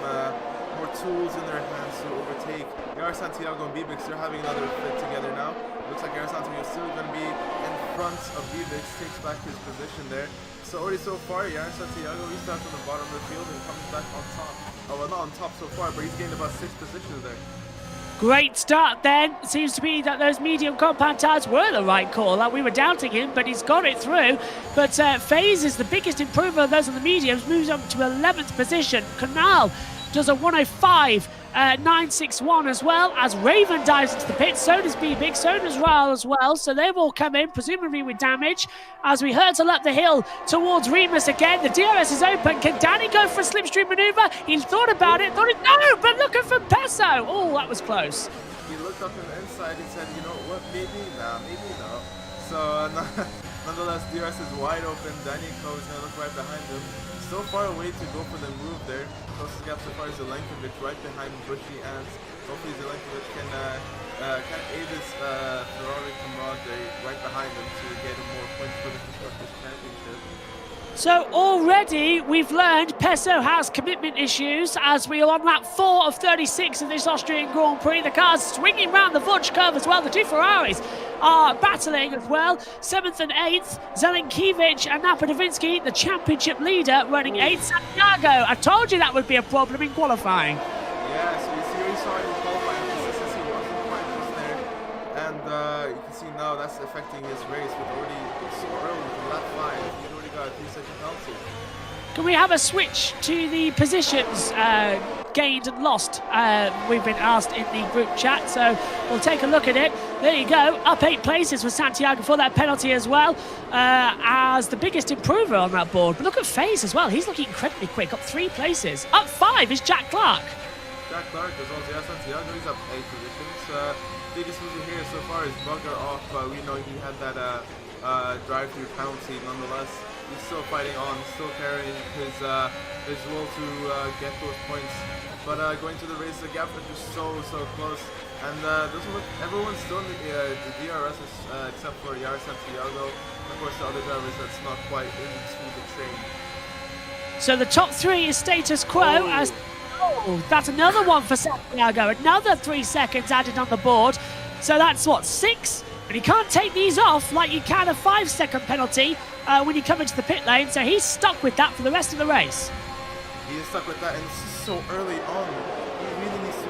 [SPEAKER 7] more tools in their hands to overtake. Yar Santiago and Bibix, they're having another fit together now. Looks like Yar Santiago is still going to be in front of Bibix, takes back his position there. So already so far, Yar Santiago, he starts on the bottom of the field and comes back on top. Oh, well, not on top so far, but he's gained about 6 positions there.
[SPEAKER 6] Great start then. It seems to be that those medium compound tires were the right call. Like, we were doubting him, but he's got it through. But FaZe is the biggest improver of those on the mediums, moves up to 11th position. Canal does a 105.961 as well, as Raven dives into the pit. So does B-Big, so does Ryle as well. So they've all come in, presumably with damage, as we hurtle up the hill towards Remus again. The DRS is open. Can Danny go for a slipstream maneuver? He thought about it, no, but looking for Peso. Oh, that was close.
[SPEAKER 7] He looked up on the inside, he said, you know what, maybe no. So Nonetheless, DRS is wide open. Danny Coe is going to look right behind him. So far away to go for the move there. Closest gap so far is Zelenkovic right behind Bushy Ants. Hopefully Zelenkovic can aid his Ferrari camaraderie right behind him to get him more points for the Constructors' Championship.
[SPEAKER 6] So already we've learned Peso has commitment issues as we are on lap 4 of 36 of this Austrian Grand Prix. The car's swinging round the Vudge curve as well. The two Ferraris are battling as well. 7th and 8th, Zelenkiewicz and Napadovinsky, the championship leader, running 8th. Santiago, I told you that would be a problem in qualifying.
[SPEAKER 7] Yeah, so you see, we saw in qualifying, consistency wasn't quite just there. And you can see now that's affecting his race with already so early from lap 5. He's already got a 3-second penalty.
[SPEAKER 6] Can we have a switch to the positions gained and lost? We've been asked in the group chat, so we'll take a look at it. There you go, up 8 places for Santiago for that penalty as well, as the biggest improver on that board. But look at FaZe as well, he's looking incredibly quick, up 3 places. Up 5 is Jack Clark.
[SPEAKER 7] Jack Clark as well as Santiago, he's up 8 positions. Biggest loser here so far is Bugger off, but we know he had that drive-through penalty nonetheless. He's still fighting on, still carrying his will to get those points. But going to the race, the gap is just so close. And doesn't look, everyone's still in the DRS except for Yara Santiago. Of course, the other drivers that's not quite into the train.
[SPEAKER 6] So the top 3 is status quo as... Oh, that's another one for Santiago. Another 3 seconds added on the board. So that's what, 6? But he can't take these off like you can a 5-second penalty when you come into the pit lane. So he's stuck with that for the rest of the race.
[SPEAKER 7] He is stuck with that, and this is so early on. He really needs to,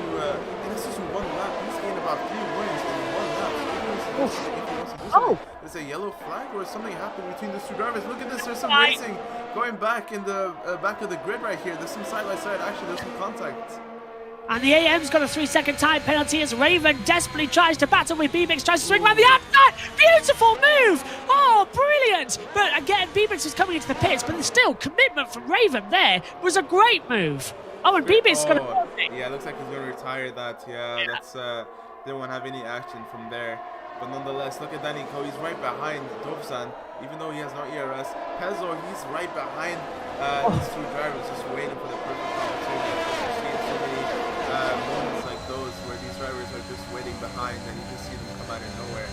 [SPEAKER 7] and it's just 1 lap. He's gained about 3 wins in 1 lap. So is a yellow flag or something happened between these two drivers? Look at this, there's some racing going back in the back of the grid right here. There's some side-by-side action, there's some contact.
[SPEAKER 6] And the AM's got a 3-second time penalty as Raven desperately tries to battle with Bibix, tries to swing around the outside. Beautiful move! Oh, brilliant! But again, Bibix is coming into the pits, but still, commitment from Raven there was a great move. Oh, and Bibix is going to...
[SPEAKER 7] Yeah, it looks like he's going to retire that. Yeah, that's... Didn't want to have any action from there. But nonetheless, look at Danny Coe. He's right behind Dovzan, even though he has no ERS. Pezzo, he's right behind these two drivers, just waiting for the perfect opportunity. I've seen so many moments like those where these drivers are just waiting behind and you just see them come out of nowhere.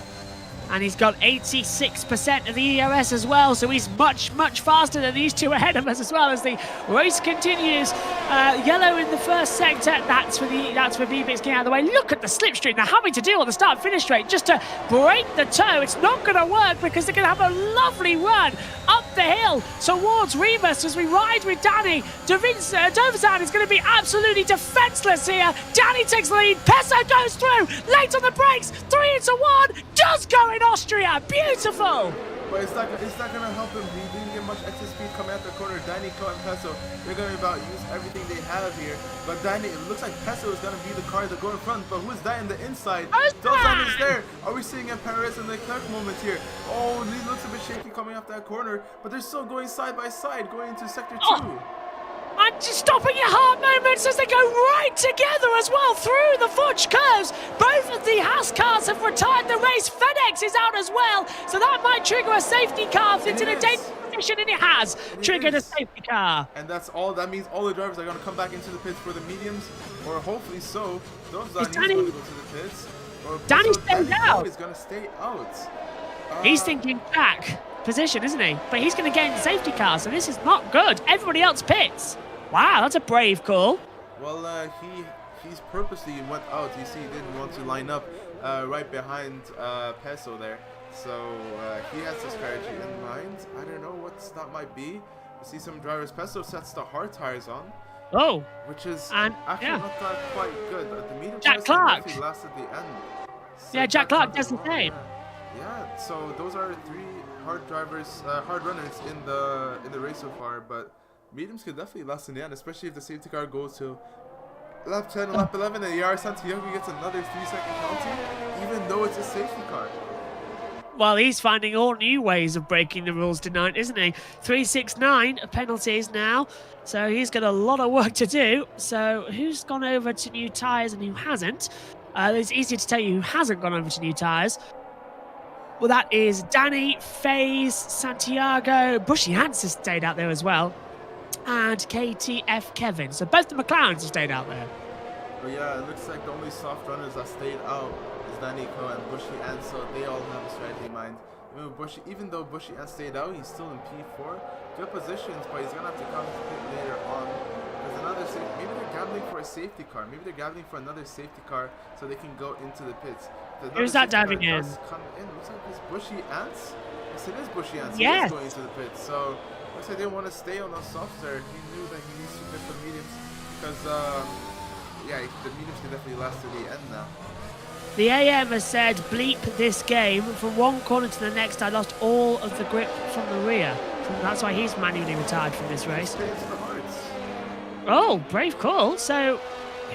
[SPEAKER 6] And he's got 86% of the ERS as well, so he's much faster than these two ahead of us as well as the race continues. Yellow in the first sector, that's for Bibix getting out of the way. Look at the slipstream they're having to do on the start-finish straight just to break the toe. It's not going to work because they're going to have a lovely run up the hill towards Rebus as we ride with Danny. Dovzan is going to be absolutely defenseless here. Danny takes the lead, Peso goes through, late on the brakes, 3 into 1, does go in Austria, beautiful!
[SPEAKER 7] But it's not going to help him. He didn't get much extra speed coming out the corner. Danny Coe and Peso, they're going to about use everything they have here. But Danny, it looks like Peso is going to be the car that go in front. But who's that in the inside? Dovzan is there. Are we seeing a Perez and Leclerc moment here? Oh, he looks a bit shaky coming off that corner. But they're still going side by side, going into sector 2.
[SPEAKER 6] And just stopping your heart moments as they go right together as well through the Fudge curves. Both of the Haas cars have retired the race. FedEx is out as well, so that might trigger a safety car if it's in a dangerous position, and it has triggered a safety car.
[SPEAKER 7] And that's all. That means all the drivers are going to come back into the pits for the mediums, or hopefully so. Dovzan is going to go to the pits.
[SPEAKER 6] Danny stayed out.
[SPEAKER 7] He's going to stay out.
[SPEAKER 6] He's thinking back position, isn't he? But he's going to get in the safety car, so this is not good. Everybody else pits. Wow, that's a brave call.
[SPEAKER 7] Well, he's purposely went out. You see, he didn't want to line up right behind Peso there. So he has the strategy in mind. I don't know what that might be. You see some drivers. Peso sets the hard tires on.
[SPEAKER 6] Oh.
[SPEAKER 7] Which is
[SPEAKER 6] actually
[SPEAKER 7] not that quite good. The medium
[SPEAKER 6] Jack
[SPEAKER 7] tires
[SPEAKER 6] Clark
[SPEAKER 7] definitely last at the end. So
[SPEAKER 6] yeah, Jack Clark does the same.
[SPEAKER 7] Yeah, so those are 3 hard drivers, hard runners in the race so far, but mediums could definitely last in the end, especially if the safety car goes to lap 10 and lap 11 and Yara Santiago gets another 3-second penalty, even though it's a safety car.
[SPEAKER 6] Well, he's finding all new ways of breaking the rules tonight, isn't he? 369 penalties now, so he's got a lot of work to do. So who's gone over to new tyres and who hasn't? It's easier to tell you who hasn't gone over to new tyres. Well, that is Danny, FaZe, Santiago, Bushy Hans has stayed out there as well, and KTF Kevin. So both the McLarens have stayed out there.
[SPEAKER 7] But yeah, it looks like the only soft runners that stayed out is Daniko and Bushy Ant, so they all have a strategy in mind. Even though Bushy Ant stayed out, he's still in P4. Good positions, but he's gonna have to come to pit later on. There's another maybe they're gambling for a safety car. Maybe they're gambling for another safety car so they can go into the pits.
[SPEAKER 6] Who's that diving in?
[SPEAKER 7] Come in. Looks like it's Bushy Ants. Yes, it is Bushy Ants.
[SPEAKER 6] Yes.
[SPEAKER 7] He is going into the pits. So looks like they want to stay on those softs there. He knew that he needs to pit the mediums because yeah, the mediums can definitely last to the end now.
[SPEAKER 6] The AM has said, bleep this game. From one corner to the next, I lost all of the grip from the rear. So that's why he's manually retired from this race. Oh, brave call. So,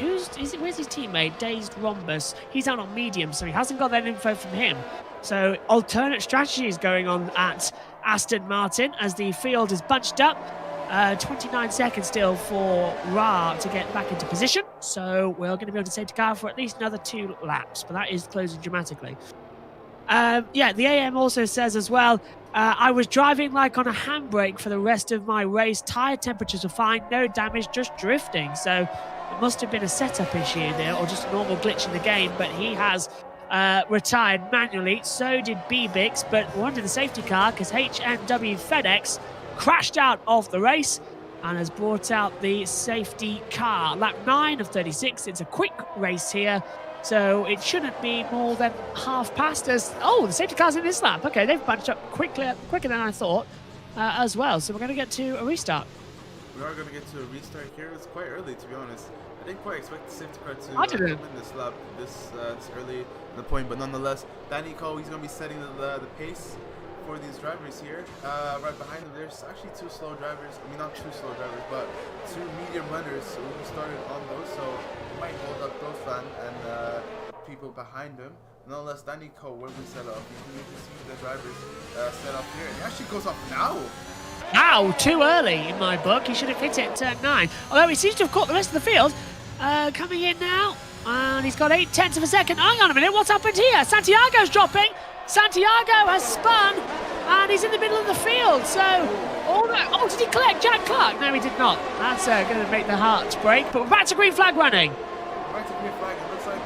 [SPEAKER 6] where's his teammate? Dazed Rhombus. He's out on medium, so he hasn't got that info from him. So, alternate strategies going on at Aston Martin as the field is bunched up. 29 seconds still for Ra to get back into position. So we're going to be able to safety car for at least another 2 laps, but that is closing dramatically. Yeah, the AM also says as well, I was driving like on a handbrake for the rest of my race. Tyre temperatures were fine, no damage, just drifting. So it must have been a setup issue there or just a normal glitch in the game, but he has retired manually. So did BBix, but we're under the safety car because HMW FedEx crashed out of the race and has brought out the safety car. Lap 9 of 36. It's a quick race here, so it shouldn't be more than half past us. Oh, the safety car's in this lap. Okay, they've bunched up quicker than I thought as well. So we're going to get to a restart.
[SPEAKER 7] We are going to get to a restart here. It's quite early, to be honest. I didn't quite expect the safety car to come in this lap this early in the point, but nonetheless, Daniko, he's going to be setting the pace for these drivers here. Right behind them, there's actually 2 slow drivers. I mean, not 2 slow drivers, but 2 medium runners who started on those, so he might hold up Dofan and people behind him. Nonetheless, Daniko, where we set up, you can see the drivers set up here, and he actually goes off now.
[SPEAKER 6] Now, too early in my book. He should have hit it at turn 9. Although he seems to have caught the rest of the field. Coming in now, and he's got 0.8 of a second. Hang on a minute, what's happened here? Santiago's dropping. Santiago has spun, and he's in the middle of the field. So, oh, did he collect Jack Clark? No, he did not. That's going to make the hearts break. But we're back to green flag running.
[SPEAKER 7] Back to green flag. It looks like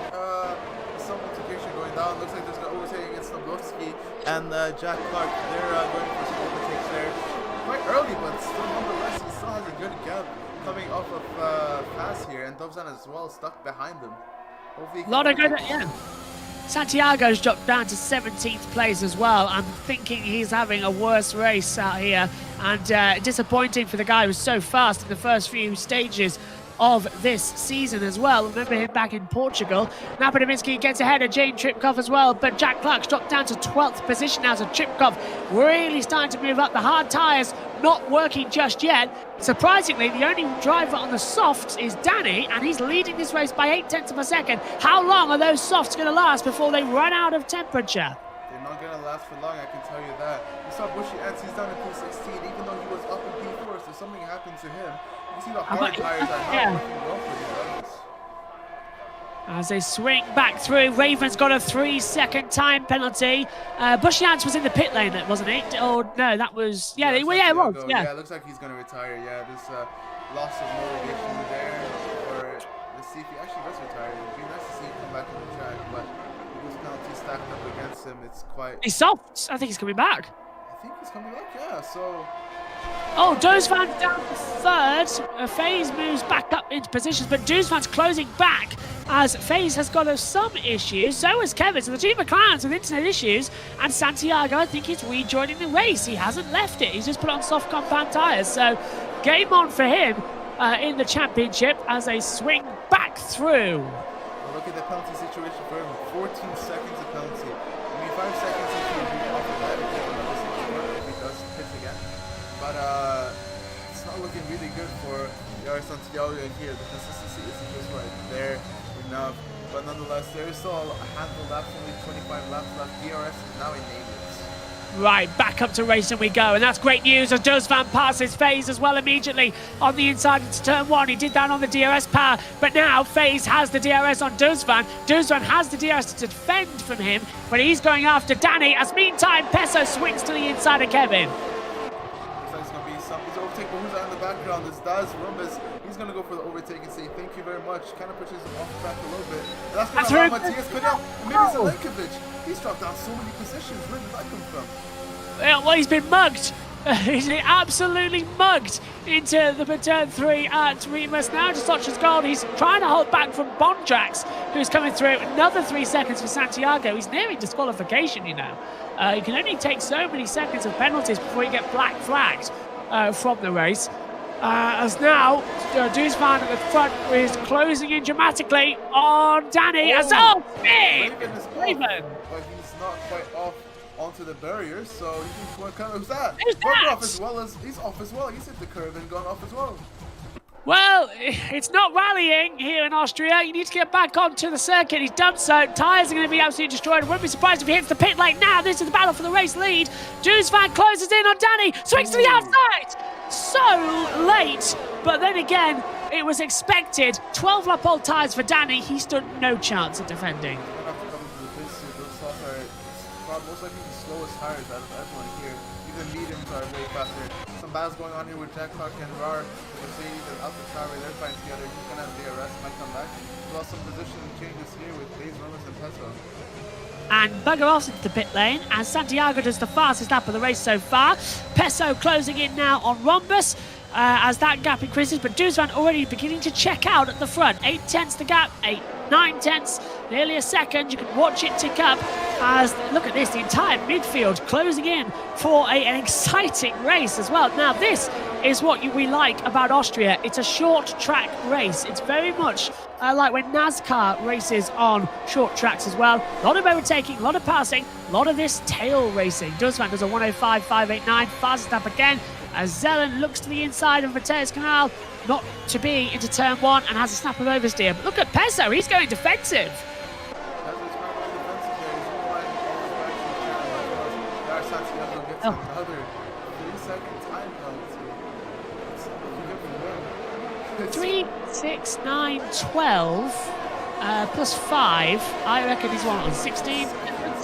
[SPEAKER 7] some altercation going down. It looks like there's an overtaking against Noblovsky and Jack Clark. They're going for some overtakes there. Quite early, but still nonetheless, he still has a good gap coming off of pass here, and Dobzan as well stuck behind him. Hopefully,
[SPEAKER 6] a lot of good, yeah. Santiago's dropped down to 17th place as well. I'm thinking he's having a worse race out here, and disappointing for the guy who was so fast in the first few stages of this season as well. Remember him back in Portugal. Napodominski gets ahead of Jane Tripkov as well, but Jack Clark's dropped down to 12th position now, so Tripkov really starting to move up. The hard tyres not working just yet. Surprisingly, the only driver on the softs is Danny, and he's leading this race by 0.8 of a second. How long are those softs going to last before they run out of temperature?
[SPEAKER 7] They're not going to last for long, I can tell you that. You saw Bushy Ants, he's down in P16, even though he was up in P4, so something happened to him. You see the hard tires are not working well for these drivers.
[SPEAKER 6] As they swing back through, Raven's got a 3-second time penalty. Bushy Ants was in the pit lane, wasn't it? Oh no, that was it was.
[SPEAKER 7] Yeah, it looks like he's going to retire. Yeah, this loss of motivation there for the see if he actually does retire. It'd be nice to see him come back on the track, but with those penalties stacked up against him, it's quite.
[SPEAKER 6] He's soft. I think he's coming back.
[SPEAKER 7] I think he's coming back. Yeah, so.
[SPEAKER 6] Oh, Dozvan's down to 3rd. FaZe moves back up into positions, but Dozvan's closing back as FaZe has got some issues. So has Kevin. So the two McLarens with internet issues, and Santiago, I think he's rejoining the race. He hasn't left it. He's just put on soft compound tyres. So game on for him in the championship as they swing back through.
[SPEAKER 7] Well, look at the penalty situation for him. 14 seconds of penalty. I mean, 5 seconds if he will be off of that if he does pitch again. But it's not looking really good for Yara Santiago here. The consistency isn't just right there enough. But nonetheless, there is still a handful left, only 25 laps left. DRS is now in 8.
[SPEAKER 6] Right, back up to racing we go, and that's great news as Duzvan passes FaZe as well immediately on the inside into turn 1. He did that on the DRS power, but now FaZe has the DRS on Duzvan. Duzvan has the DRS to defend from him, but he's going after Danny as meantime Peso swings to the inside of Kevin.
[SPEAKER 7] Looks like it's going to be something's overtake, but who's out in the background? This Daz Rumbus. He's going to go for the overtake and say thank you very much. Kind of pushes him off track a little bit. And that's going to allow Matias Kudel. Maybe Zelenkovic. He's dropped down so many positions. Where did that come from?
[SPEAKER 6] Well, he's been mugged. He's absolutely mugged into the turn 3 at Remus. Now just touches gold. He's trying to hold back from Bondrax, who's coming through. Another 3 seconds for Santiago. He's nearing disqualification, you know. You can only take so many seconds of penalties before you get black flagged from the race. As now, Duzvan at the front is closing in dramatically on Danny. As big!
[SPEAKER 7] Raven! But he's not quite off onto the barrier, so you can kind of, who's that?
[SPEAKER 6] Who's that?
[SPEAKER 7] Off as well as, he's off as well. He's hit the curve and gone off as well.
[SPEAKER 6] Well, it's not rallying here in Austria. You need to get back onto the circuit. He's done so. Tyres are going to be absolutely destroyed. I wouldn't be surprised if he hits the pit lane now. This is the battle for the race lead. Duzvan closes in on Danny. Swings to the outside. So late. But then again, it was expected. 12 lap old tyres for Danny. He stood no chance at defending.
[SPEAKER 7] Most likely the slowest tires out of everyone here. Even mediums are way faster. Some battles going on here with Jack Clark and Rar. Mercedes and Alpha Traore, they're fighting together. He's gonna have DRS, might come back. As well, some position changes here with FaZe, Rumbus, and Peso.
[SPEAKER 6] And bugger off into the pit lane as Santiago does the fastest lap of the race so far. Peso closing in now on Rumbus as that gap increases, but Duzvan already beginning to check out at the front. 8 tenths the gap, 9 tenths, nearly a second. You can watch it tick up as, look at this, the entire midfield closing in for an exciting race as well. Now this is what we like about Austria. It's a short track race. It's very much like when NASCAR races on short tracks as well. A lot of overtaking, a lot of passing, a lot of this tail racing. Duzvan does a 105.589, fastest lap again. As Zelen looks to the inside of Mateus Canal, not to be into turn 1 and has a snap of oversteer. But look at Peso, he's going defensive.
[SPEAKER 7] Another 3-second time penalty.
[SPEAKER 6] 3, 6, 9, 12 plus 5. I reckon he's on 16,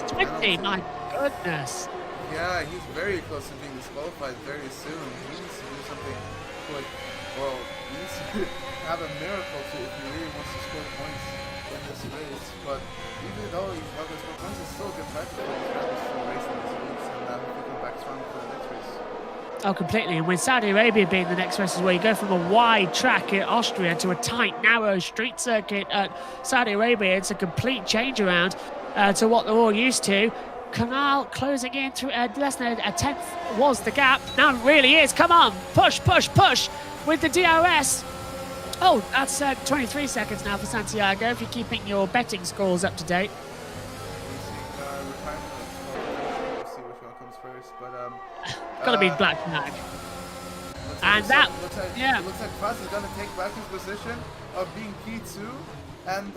[SPEAKER 6] 20. My goodness.
[SPEAKER 7] Yeah, he's very close to being disqualified very soon. He needs to do something quick. Well, he needs to have a miracle if he really wants to score points in this race. But even though he's not going to score points, it's still a good practice for his drivers to race in this race, and he can come back strong for the next race.
[SPEAKER 6] Oh, completely. And with Saudi Arabia being the next race as well, you go from a wide track in Austria to a tight, narrow street circuit at Saudi Arabia. It's a complete change around to what they're all used to. Canal closing in to less than a tenth was the gap. Now it really is. Come on. Push, push, push with the DRS. Oh, that's 23 seconds now for Santiago if you're keeping your betting scores up to date.
[SPEAKER 7] We'll see which one comes first, but
[SPEAKER 6] Gotta be black flag. And that, yeah.
[SPEAKER 7] It looks like Fast is gonna take back his position of being P2, and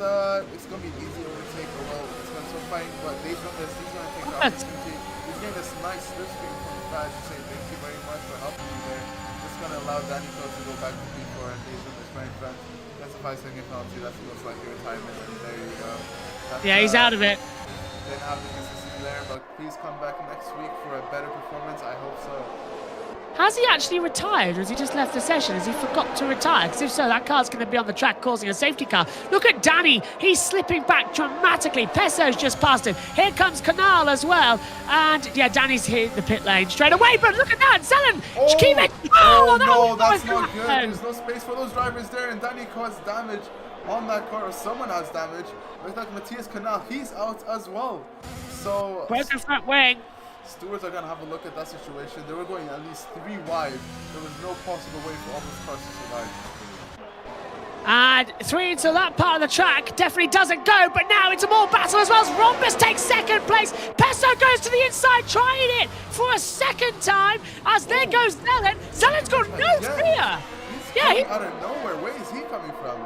[SPEAKER 7] it's gonna be easy overtake. Well, it's gonna so fine, but he's gonna take the opportunity. He's getting this nice slip screen from Fast to say thank you very much for helping me there. It's gonna allow Danny Cole to go back to P4, and he's right in front. That's a 5-second penalty. That looks like a retirement, and there you go.
[SPEAKER 6] Yeah, he's out of it.
[SPEAKER 7] Didn't have the consistency there, but please come back next week for a better performance. I hope so.
[SPEAKER 6] Has he actually retired, or has he just left the session? Has he forgot to retire? Because if so, that car's going to be on the track causing a safety car. Look at Danny. He's slipping back dramatically. Peso's just passed him. Here comes Canal as well. And, yeah, Danny's hit the pit lane straight away. But look at that. Zelen. Keep it.
[SPEAKER 7] Oh, no, that's not good. There's no space for those drivers there. And Danny caused damage on that car, or someone has damage. Looks like Matthias Canal. He's out as well. So
[SPEAKER 6] broken front wing.
[SPEAKER 7] Stewards are going to have a look at that situation. They were going at least 3 wide. There was no possible way for all those cars to survive.
[SPEAKER 6] And 3 into that part of the track. Definitely doesn't go, but now it's a more battle as well as Rumbus takes second place. Peso goes to the inside, trying it for a second time. As there goes Zelen. Zelen's got no fear.
[SPEAKER 7] He's coming out of nowhere. Where is he coming from?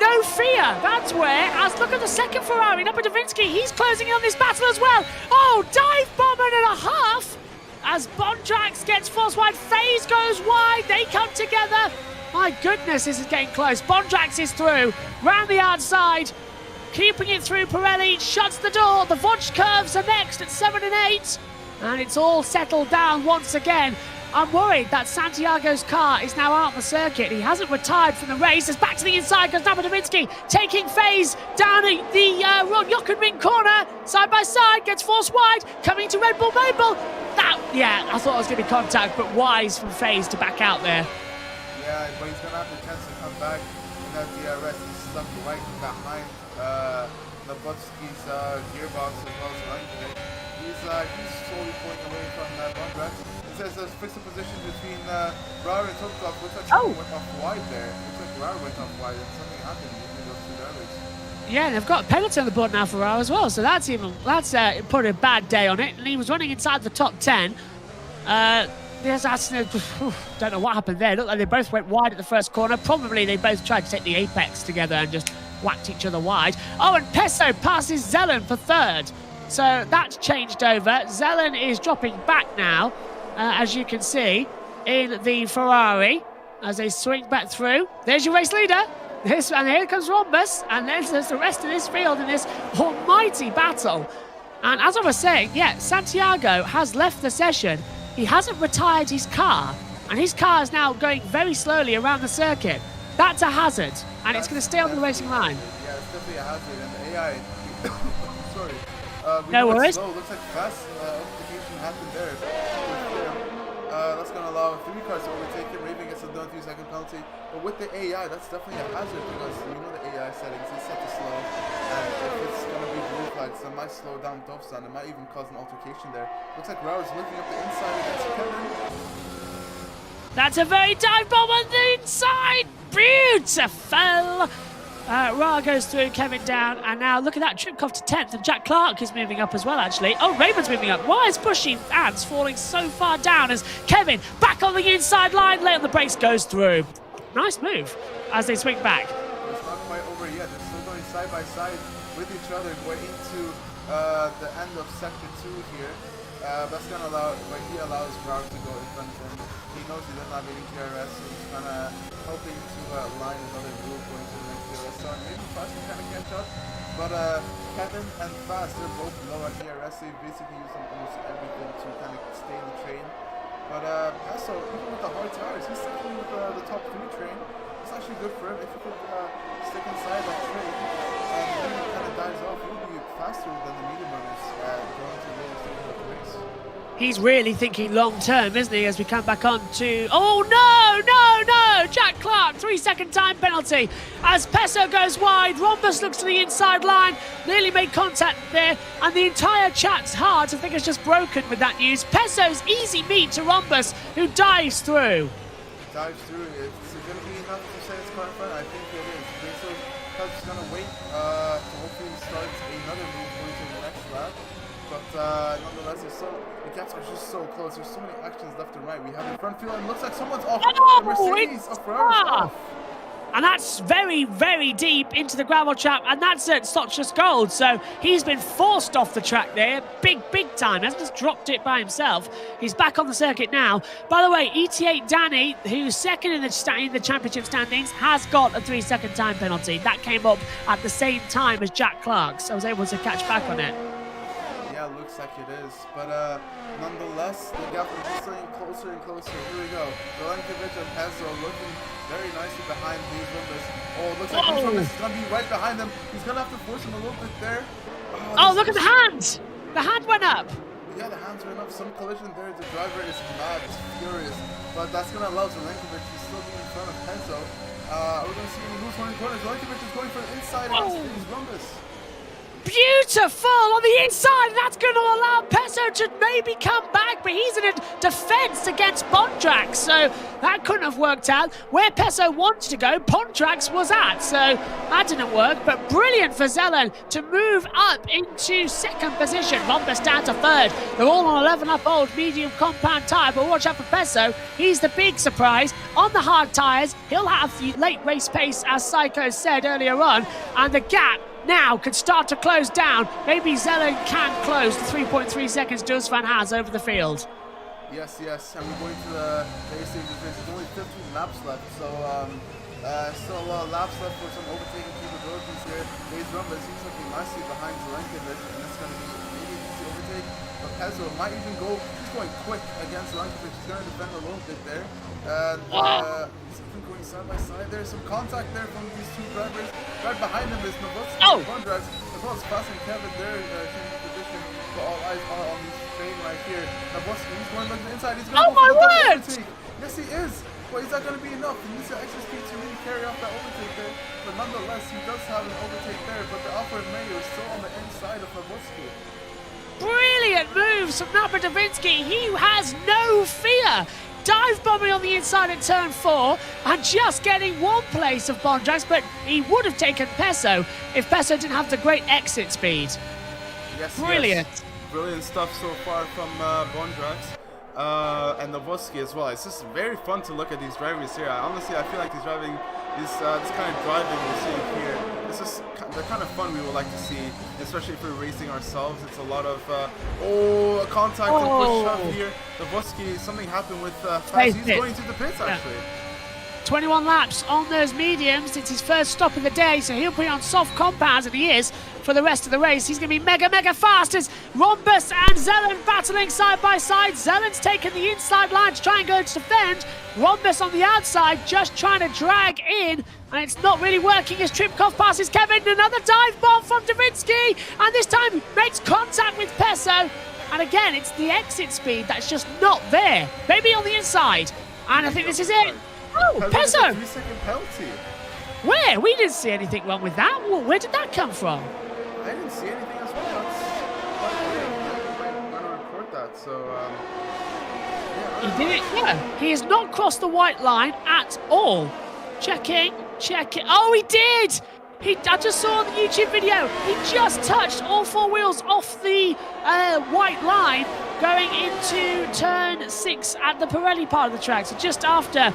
[SPEAKER 6] no fear. That's where, as look at the second Ferrari, Number Davinsky, he's closing in on this battle as well. Oh, dive bomber and a half as Bondrax gets forced wide. FaZe goes wide, they come together. My goodness, this is getting close. Bondrax is through, round the outside, keeping it through. Pirelli shuts the door. The Vodge curves are next at 7 and 8. And it's all settled down once again. I'm worried that Santiago's car is now out on the circuit. He hasn't retired from the race. As back to the inside goes Number Davinsky, taking FaZe down the Jochen corner. Side by side, gets forced wide, coming to Red Bull Mobile. I thought it was going to be contact, but wise from FaZe to back out there.
[SPEAKER 7] Yeah, but he's going to have the chance to come back in that DRS. He's stuck right behind Nabutski's gearbox as well as Lankovic. He's slowly pulling away from Bondrax. It says there's fixed position between Rauer and Topkov. Looks like someone went off wide there. Looks like Rauer went off wide and something happened between those two drivers. Yeah,
[SPEAKER 6] they've got a penalty on the board now for Rauer as well, so that's put a bad day on it. And he was running inside the top 10. Don't know what happened there. It looked like they both went wide at the first corner. Probably they both tried to take the apex together and just whacked each other wide. Oh, and Pesso passes Zelen for third. So that's changed over. Zelen is dropping back now, as you can see, in the Ferrari as they swing back through. There's your race leader. And here comes Rhombus. And then there's the rest of this field in this almighty battle. And as I was saying, Santiago has left the session. He hasn't retired his car, and his car is now going very slowly around the circuit. That's a hazard, and it's going to stay on the racing line.
[SPEAKER 7] Yeah, it's definitely a hazard, and the AI... sorry.
[SPEAKER 6] No worries.
[SPEAKER 7] Slow. Looks like fast overtaking happened there. That's going to allow 3 cars to overtake him. Raven gets a 3-second penalty. But with the AI, that's definitely a hazard because you know the AI settings, it's set to slow. And if it's going to be blue flags, it might slow down Dovsan. It might even cause an altercation there. Looks like Rauer's looking up the inside against Kevin.
[SPEAKER 6] That's a very dive bomb on the inside. Beautiful. Rauer goes through, Kevin down, and now look at that, Tripkov to 10th, and Jack Clark is moving up as well, actually. Oh, Raven's moving up. Why is Bushy Ants falling so far down as Kevin, back on the inside line, late on the brakes, goes through. Nice move as they swing back.
[SPEAKER 7] It's not quite over yet. They're still going side by side with each other, going into the end of Sector 2 here. That's going to allow, but he allows Rauer to go in front of him. He knows he doesn't have any DRS, so he's kind of hoping to line another group going to the next DRS. So maybe Fast can kind of catch up, but Kevin and Fast, they're both low on DRS. They basically use almost everything to kind of stay in the train. But Pesso, even with the hard tires, he's sticking with the top 3 train. It's actually good for him if he could stick inside that train and then he kind of dives off. He'll be faster than the medium runners going to the race.
[SPEAKER 6] He's really thinking long term, isn't he, as we come back on to... Oh, no! Jack Clark, 3-second time penalty. As Pesso goes wide, Rhombus looks to the inside line, nearly made contact there, and the entire chat's hard. I think it's just broken with that news. Pesso's easy meet to Rhombus, who dives through.
[SPEAKER 7] Dives through. It's going to be enough to say it's quite fun. I think it is. Pesso's going to wait to hopefully start another move going to the next lap. But nonetheless, the gaps are just so close. There's so many actions left and right. We have the front field, and it looks like someone's off. The Mercedes of Ferrari's off.
[SPEAKER 6] And that's very, very deep into the gravel trap, and that's at Sochus Gold. So he's been forced off the track there, big time. He hasn't just dropped it by himself. He's back on the circuit now. By the way, ET8 Danny, who's second in the championship standings, has got a 3-second time penalty. That came up at the same time as Jack Clark, so I was able to catch back on it.
[SPEAKER 7] Yeah, looks like it is. But nonetheless, the gap is just getting closer and closer. Here we go. Milenkovic and Pesso looking very nicely behind these numbers. Oh, it looks like Rhombus is going to be right behind them. He's going to have to force him a little bit there.
[SPEAKER 6] Oh, look at the hand! The hand went up.
[SPEAKER 7] Yeah, the hands went up. Some collision there. The driver is mad, is furious. But that's going to allow Milenkovic to still be in front of Pesso. We're going to see who's running corners. Milenkovic is going for the inside against Rhombus.
[SPEAKER 6] beautiful on the inside. That's going to allow Peso to maybe come back, but he's in a defense against Bondrax, so that couldn't have worked out. Where Peso wanted to go, Bondrax was at, so that didn't work, but brilliant for Zelen to move up into second position. Rombus down to third. They're all on 11 up old medium compound tyre, but watch out for Peso. He's the big surprise. On the hard tyres, he'll have the late race pace, as Psycho said earlier on, and the gap now can start to close down. Maybe Zelen can close the 3.3 seconds Dus Van Haas over the field.
[SPEAKER 7] Yes, and we're going to the later stages. There's only 15 laps left, so still a lot of laps left for some overtaking capabilities here. Days Rumba seems like he might be behind Zelenkovic, and that's going to be maybe an easy overtake. But Peso might even go, he's going quick against Zelenkovic. He's going to defend a little bit there. And he's even going side by side. There's some contact there from these two drivers. Right behind him is Novotsky and Bondrax, as well as Fast and Kevin there changing position. But all eyes are on this train right here. Novotsky, he's going to the inside. He's going to go for the overtake. Yes, he is. But is that going to be enough? He needs the extra speed to really carry off that overtake there. But nonetheless, he does have an overtake there. But the Alfa Romeo is still on the inside of Novotsky.
[SPEAKER 6] Brilliant moves from Napa Davinsky. He has no fear. Dive bombing on the inside at turn 4 and just getting one place of Bondrax, but he would have taken Peso if Peso didn't have the great exit speed.
[SPEAKER 7] Yes,
[SPEAKER 6] brilliant.
[SPEAKER 7] Yes. Brilliant stuff so far from Bondrax and Novotsky as well. It's just very fun to look at these drivers here. Honestly, I feel like these driving, this kind of driving we're seeing here, they're kind of fun. We would like to see, especially if we're racing ourselves. It's a lot of contact and push up here. Novotsky, something happened with Fast. He's going to the pits actually.
[SPEAKER 6] 21 laps on those mediums. It's his first stop of the day, so he'll be on soft compounds, and he is for the rest of the race. He's going to be mega fast as Rombus and Zelen battling side by side. Zelen's taken the inside line to try and go to defend. Rombus on the outside just trying to drag in, and it's not really working as Tripkov passes Kevin. Another dive bomb from Davinsky, and this time makes contact with Peso. And again, it's the exit speed that's just not there. Maybe on the inside. And I think this is it. Oh, Peso!
[SPEAKER 7] 3-second penalty.
[SPEAKER 6] Where? We didn't see anything wrong with that. Well, where did that come from?
[SPEAKER 7] I didn't see anything as well. That's quite weird. I'm going to report that. So,
[SPEAKER 6] He did it. Yeah. He has not crossed the white line at all. Checking. Oh, he did! I just saw on the YouTube video, he just touched all four wheels off the white line going into turn 6 at the Pirelli part of the track, so just after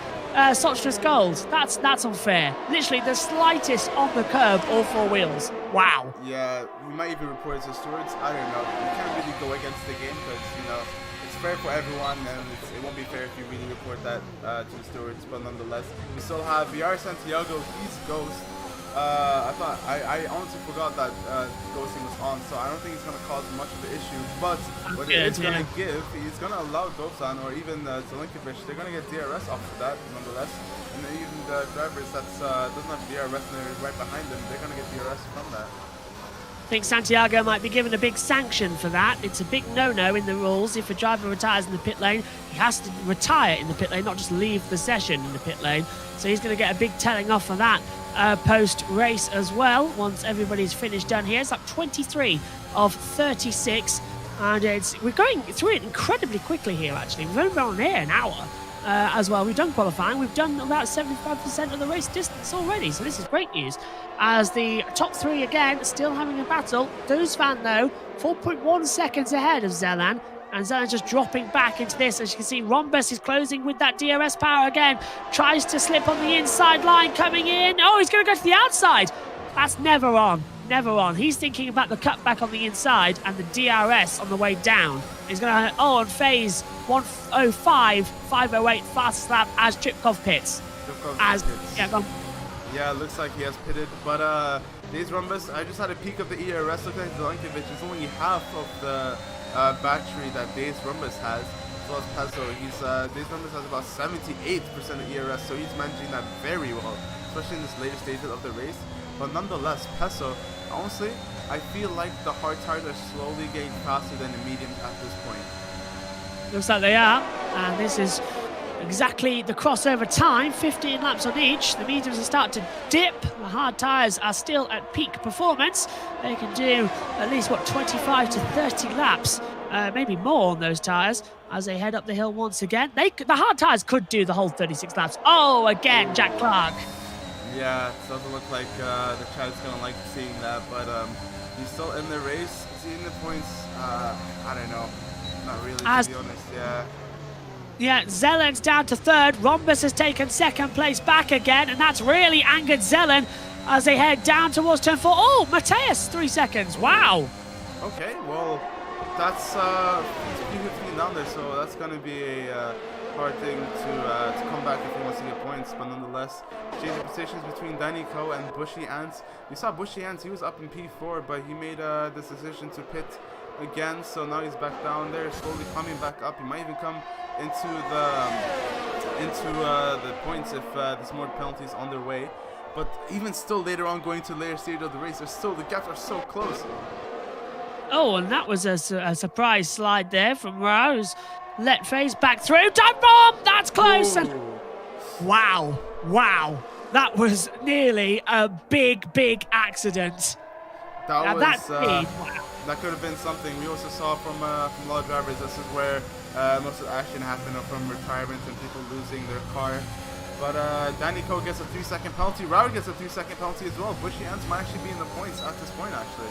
[SPEAKER 6] Sotra's Gold. That's unfair. Literally the slightest on the curb, all four wheels. Wow.
[SPEAKER 7] Yeah, we might even report it to stewards. I don't know. You can't really go against the game because, it's fair for everyone, and it won't be fair if you really report that to the stewards, but nonetheless, we still have VR Santiago, he's Ghost. I honestly forgot that ghosting was on, so I don't think it's going to cause much of an issue. But what it is going to give, he's going to allow Ghosan or even Zelenkovic, they're going to get DRS off of that, nonetheless. And then even the drivers that doesn't have DRS and they're right behind them, they're going to get DRS from that.
[SPEAKER 6] I think Santiago might be given a big sanction for that. It's a big no-no in the rules. If a driver retires in the pit lane, he has to retire in the pit lane, not just leave the session in the pit lane. So he's going to get a big telling off for that post-race as well, once everybody's finished done here. It's up 23 of 36, and we're going through it incredibly quickly here, actually. We've only been on air an hour as well. We've done qualifying. We've done about 75% of the race distance already, so this is great news. As the top three, again, still having a battle. Duzvan, though, 4.1 seconds ahead of Zelan. And Zelan's just dropping back into this. As you can see, Rombus is closing with that DRS power again. Tries to slip on the inside line, coming in. Oh, he's going to go to the outside. That's never on. Never on. He's thinking about the cutback on the inside and the DRS on the way down. He's going to, on phase 105, 508, fastest lap as Tripkov pits.
[SPEAKER 7] Yeah, it looks like he has pitted, but Days Rumbus, I just had a peek of the ERS. Looking at Zelenkovic, is only half of the battery that Days Rumbus has, as well as Peso. Days Rumbus has about 78% of ERS, so he's managing that very well, especially in this later stage of the race. But nonetheless, Peso, honestly, I feel like the hard tires are slowly getting faster than the mediums at this point.
[SPEAKER 6] Looks like they are, and this is exactly the crossover time, 15 laps on each. The mediums are starting to dip. The hard tyres are still at peak performance. They can do at least, 25 to 30 laps, maybe more on those tyres as they head up the hill once again. The hard tyres could do the whole 36 laps. Oh, again, Jack Clark.
[SPEAKER 7] Yeah, it doesn't look like the Chad's gonna like seeing that, but he's still in the race. Is he in the points? I don't know. Not really, to be honest, yeah.
[SPEAKER 6] Yeah, Zellen's down to third. Rhombus has taken second place back again, and that's really angered Zellen as they head down towards turn 4. Oh, Mateus, 3 seconds. Wow.
[SPEAKER 7] Okay, well, that's he's 15 down there, so that's gonna be a hard thing to come back if he wants to get points. But nonetheless, changing positions between Danny Coe and Bushy Ants. We saw Bushy Ants; he was up in P4, but he made this decision to pit again. So now he's back down there, slowly coming back up. He might even come into the points if there's more penalties on their way. But even still, later on, going to later stage of the race, the gaps are so close.
[SPEAKER 6] Oh, and that was a surprise slide there from Rose. Let phase back through. Time bomb! That's close. And wow. That was nearly a big accident.
[SPEAKER 7] That
[SPEAKER 6] speed. Wow.
[SPEAKER 7] That could have been something. We also saw from a lot of drivers, this is where most of the action happened, from retirement and people losing their car. But Danny Coe gets a 3-second penalty. Raul gets a 3-second penalty as well. Bushy Ants might actually be in the points at this point, actually.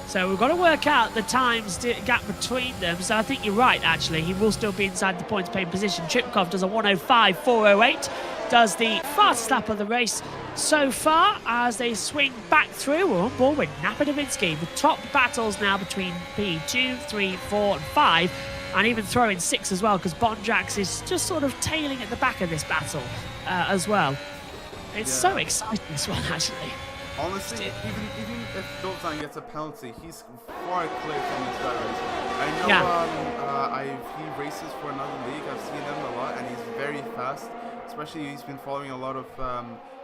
[SPEAKER 6] So we've got to work out the times gap between them. So I think you're right, actually. He will still be inside the points paying position. Tripkov does a 1:05.408. Does the fastest lap of the race so far as they swing back through. We're on board with Napadovitsky. The top battles now between P2, 3, 4 and 5. And even throw in 6 as well, because Bondrax is just sort of tailing at the back of this battle as well. It's so exciting, this one, actually.
[SPEAKER 7] Honestly, even if Dolzan gets a penalty, he's far clear from his drivers. I know he races for another league. I've seen him a lot, and he's very fast. Especially, he's been following a lot of,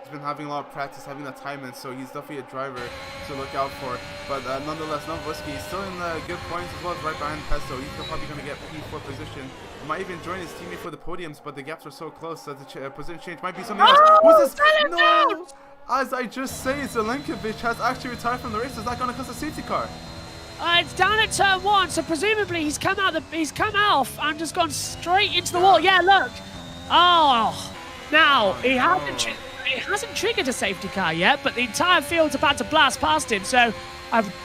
[SPEAKER 7] he's been having a lot of practice, having that time in, so he's definitely a driver to look out for. But nonetheless, Novoski, he's still in good points as well as right behind Pesto. He's probably going to get P4 position. He might even join his teammate for the podiums, but the gaps are so close that the position change might be something else. What's this? No! As I just say, Zelenkovic has actually retired from the race. Is that going to cost a safety car?
[SPEAKER 6] It's down at turn 1, so presumably he's come off and just gone straight into the wall. Yeah, look. Oh, now he hasn't triggered a safety car yet, but the entire field's about to blast past him. So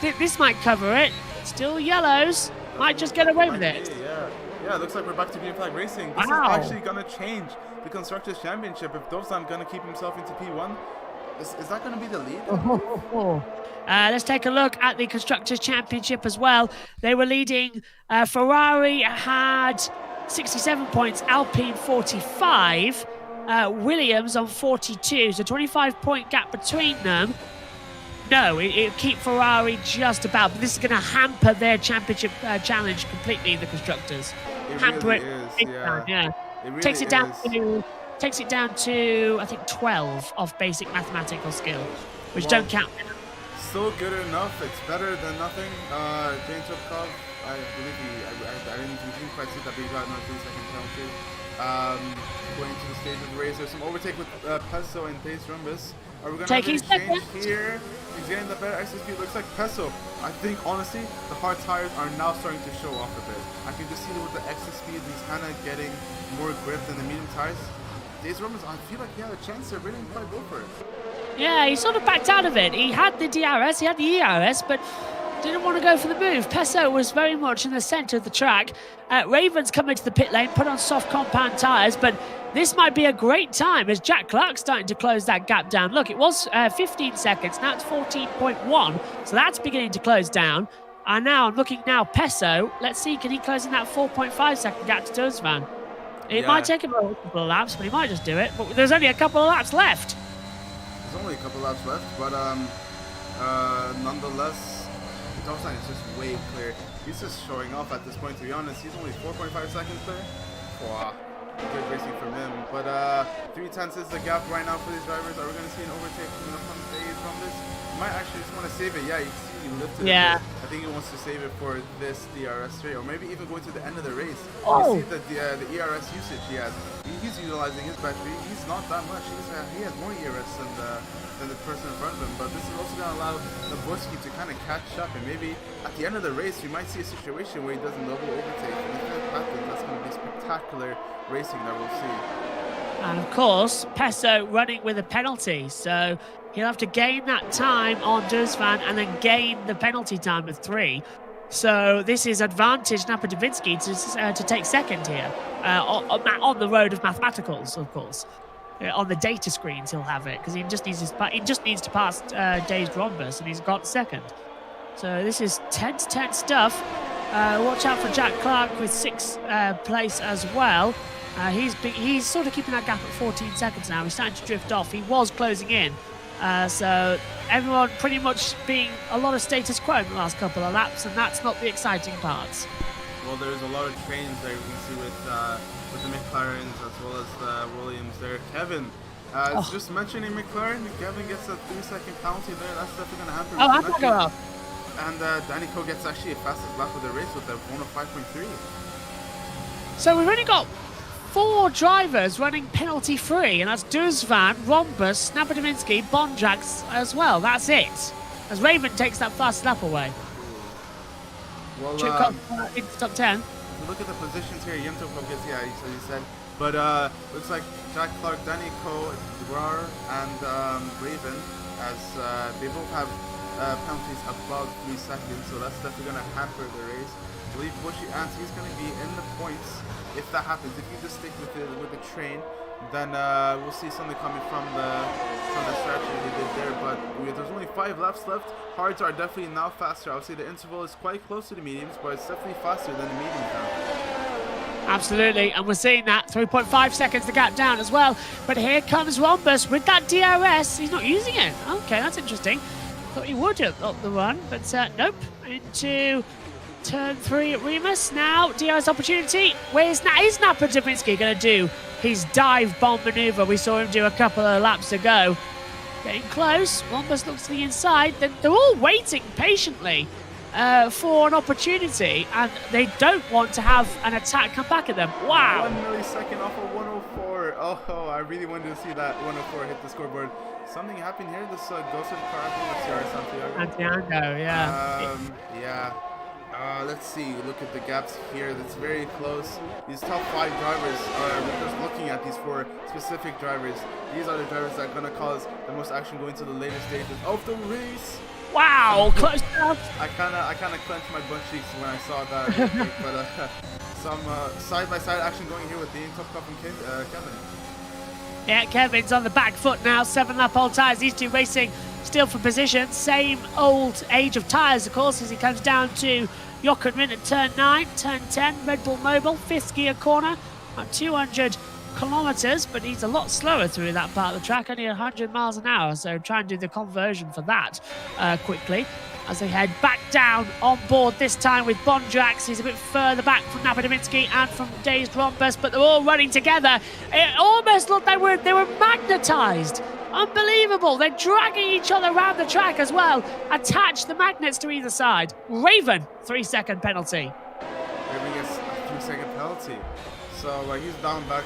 [SPEAKER 6] this might cover it. Still yellows. Might just get away with it.
[SPEAKER 7] Yeah. It looks like we're back to green flag racing. This is actually going to change the Constructors' Championship. If Dovzan going to keep himself into P1, is that going to be the lead?
[SPEAKER 6] Let's take a look at the Constructors' Championship as well. They were leading. Ferrari had 67 points, Alpine 45, Williams on 42, so 25-point gap between them. No, it'll keep Ferrari just about, but this is going to hamper their championship challenge completely in the Constructors.
[SPEAKER 7] It
[SPEAKER 6] Hamper
[SPEAKER 7] really
[SPEAKER 6] it.
[SPEAKER 7] is, yeah. It really
[SPEAKER 6] Takes it down to I think 12 of basic mathematical skill, which don't count.
[SPEAKER 7] Still good enough. It's better than nothing. James Tripkov, I believe I didn't quite see that, but he got another 3-second penalty. Going into the stage of the race, there's some overtake with Peso and Pace Rumbus. Are we going to have an exchange here? He's getting the better exit speed. Looks like Peso. I think, honestly, the hard tires are now starting to show off a bit. I can just see with the exit speed, he's kind of getting more grip than the medium tires. Pace Rumbus, I feel like he had a chance to really quite go for it.
[SPEAKER 6] Yeah, he sort of backed out of it. He had the DRS, he had the ERS, but didn't want to go for the move. Peso was very much in the centre of the track. Ravens come into the pit lane, put on soft compound tyres, but this might be a great time as Jack Clark's starting to close that gap down. Look, it was 15 seconds, now it's 14.1, so that's beginning to close down. And now I'm looking Peso. Let's see, can he close in that 4.5 second gap to Dozvan? It might take him a couple of laps, but he might just do it. But there's only a couple of laps left.
[SPEAKER 7] There's only a couple laps left, but nonetheless, Dovzan is just way clear. He's just showing off at this point, to be honest. He's only 4.5 seconds clear. Wow, good racing from him. But 3/10 is the gap right now for these drivers. Are we going to see an overtake from the front phase from this? might actually just want to save it. Yeah, you see he lifted
[SPEAKER 6] Yeah.
[SPEAKER 7] it. I think he wants to save it for this DRS straight, or maybe even going to the end of the race.
[SPEAKER 6] Oh.
[SPEAKER 7] You see the ERS usage he has. He's utilizing his battery. He's not that much. He has more ERS than the person in front of him. But this is also going to allow Naborski to kind of catch up, and maybe at the end of the race we might see a situation where he doesn't double overtake. And if that happens, that's going to be spectacular racing that we'll see.
[SPEAKER 6] And of course, Pesso running with a penalty, so he'll have to gain that time on Duzvan and then gain the penalty time of 3. So this is advantage Napodavinsky to take second here on the road of mathematicals, of course. On the data screens, he'll have it because he just needs to pass Dazed Rhombus, and he's got second. So this is tense stuff. Watch out for Jack Clark with 6th place as well. He's sort of keeping that gap at 14 seconds now. He's starting to drift off. He was closing in. So everyone pretty much being a lot of status quo in the last couple of laps, and that's not the exciting parts.
[SPEAKER 7] Well, there's a lot of trains there you can see with the McLarens as well as the Williams there. Kevin, just mentioning McLaren, Kevin gets a 3-second penalty there. That's definitely going to happen.
[SPEAKER 6] Oh, I'm not going off.
[SPEAKER 7] And Danny Coe gets actually a fastest lap of the race with a 105.3.
[SPEAKER 6] So we've only got 4 drivers running penalty free, and that's Duzvan, Rhombus, Napodavinsky, Bondrax as well. That's it. As Raven takes that fast lap away.
[SPEAKER 7] Well,
[SPEAKER 6] into top 10.
[SPEAKER 7] If you look at the positions here, Yemtov gets, yeah, as you said. But looks like Jack Clark, Danny Coe, Dwar, and Raven, as they both have penalties above 3 seconds, so that's definitely going to hamper the race. I believe Bushy Ants, he's going to be in the points if that happens. If you just stick with the train, then we'll see something coming from the strategy they did there. But there's only 5 laps left. Hards are definitely now faster. I would say the interval is quite close to the mediums, but it's definitely faster than the mediums now.
[SPEAKER 6] Absolutely, and we're seeing that 3.5 seconds the gap down as well. But here comes Rhombus with that DRS. He's not using it. Okay, that's interesting. Thought he would have up the run, but nope. Into turn 3 at Remus. Now DRS opportunity. Is Napodavinsky going to do his dive bomb maneuver we saw him do a couple of laps ago? Getting close. Rhombus looks to the inside. They're all waiting patiently for an opportunity, and they don't want to have an attack come back at them. Wow.
[SPEAKER 7] 1 millisecond off of 104. Oh, I really wanted to see that 104 hit the scoreboard. Something happened here. This ghosted car,
[SPEAKER 6] Santiago, yeah.
[SPEAKER 7] Yeah. Let's see. Look at the gaps here. That's very close. These top 5 drivers, we're just looking at these 4 specific drivers. These are the drivers that are going to cause the most action going to the later stages of the race.
[SPEAKER 6] Wow, close enough.
[SPEAKER 7] I kind of clenched my butt cheeks when I saw that. But some side-by-side action going here with Dean Topkov and Kevin.
[SPEAKER 6] Yeah, Kevin's on the back foot now. 7-lap old tyres. These two racing still for position. Same old age of tyres, of course, as he comes down to Jokerman at turn 9, turn 10, Red Bull Mobile, 5th gear corner, at 200 kilometers, but he's a lot slower through that part of the track, only 100 miles an hour. So try and do the conversion for that quickly as they head back down on board, this time with Bondrax. He's a bit further back from Napodavinsky and from Dazed Rhombus, but they're all running together. It almost looked they were magnetized. Unbelievable. They're dragging each other around the track as well. Attach the magnets to either side. Raven, 3-second penalty.
[SPEAKER 7] Raven gets a 3-second penalty. So he's down back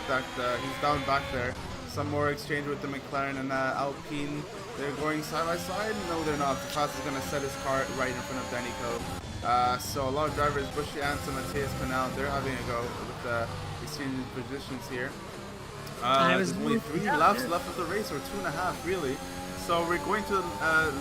[SPEAKER 7] there. Some more exchange with the McLaren and Alpine. They're going side by side. No, they're not. The fast is going to set his car right in front of Danny Coe. So a lot of drivers, Bushy Ants and Matthias Pinal, they're having a go with the exchanging positions here. There's only 3 laps left of the race, or 2.5 really. So we're going to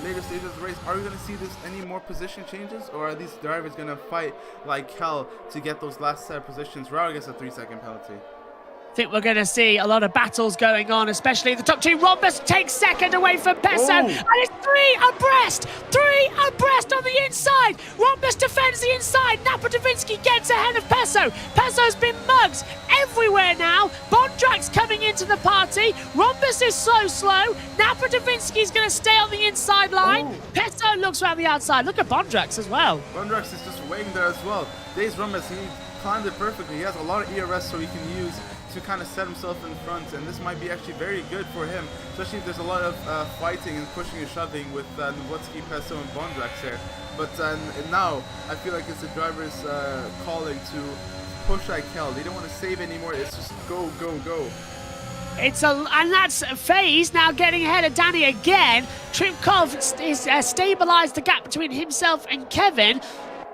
[SPEAKER 7] later stages of the race. Are we going to see any more position changes, or are these drivers going to fight like hell to get those last set of positions? Rao gets a 3-second penalty.
[SPEAKER 6] I think we're going to see a lot of battles going on, especially the top 2. Rhombus takes second away from Pesso, and it's 3 abreast on the inside. Rhombus defends the inside. Napodavinsky gets ahead of Pesso. Pesso's been mugged everywhere now. Bondrax coming into the party. Rhombus is so slow. Napodavinsky's going to stay on the inside line. Pesso looks around the outside. Look at Bondrax as well.
[SPEAKER 7] Bondrax is just waiting there as well. Dazed Rhombus, he planned it perfectly. He has a lot of ERS so he can use to kind of set himself in front, and this might be actually very good for him, especially if there's a lot of fighting and pushing and shoving with Nowotski, Peso, and Bondrax there. But now I feel like it's the driver's calling to push like hell. They don't want to save anymore. It's just go, go, go.
[SPEAKER 6] And that's FaZe now getting ahead of Danny again. Tripkov is stabilised the gap between himself and Kevin.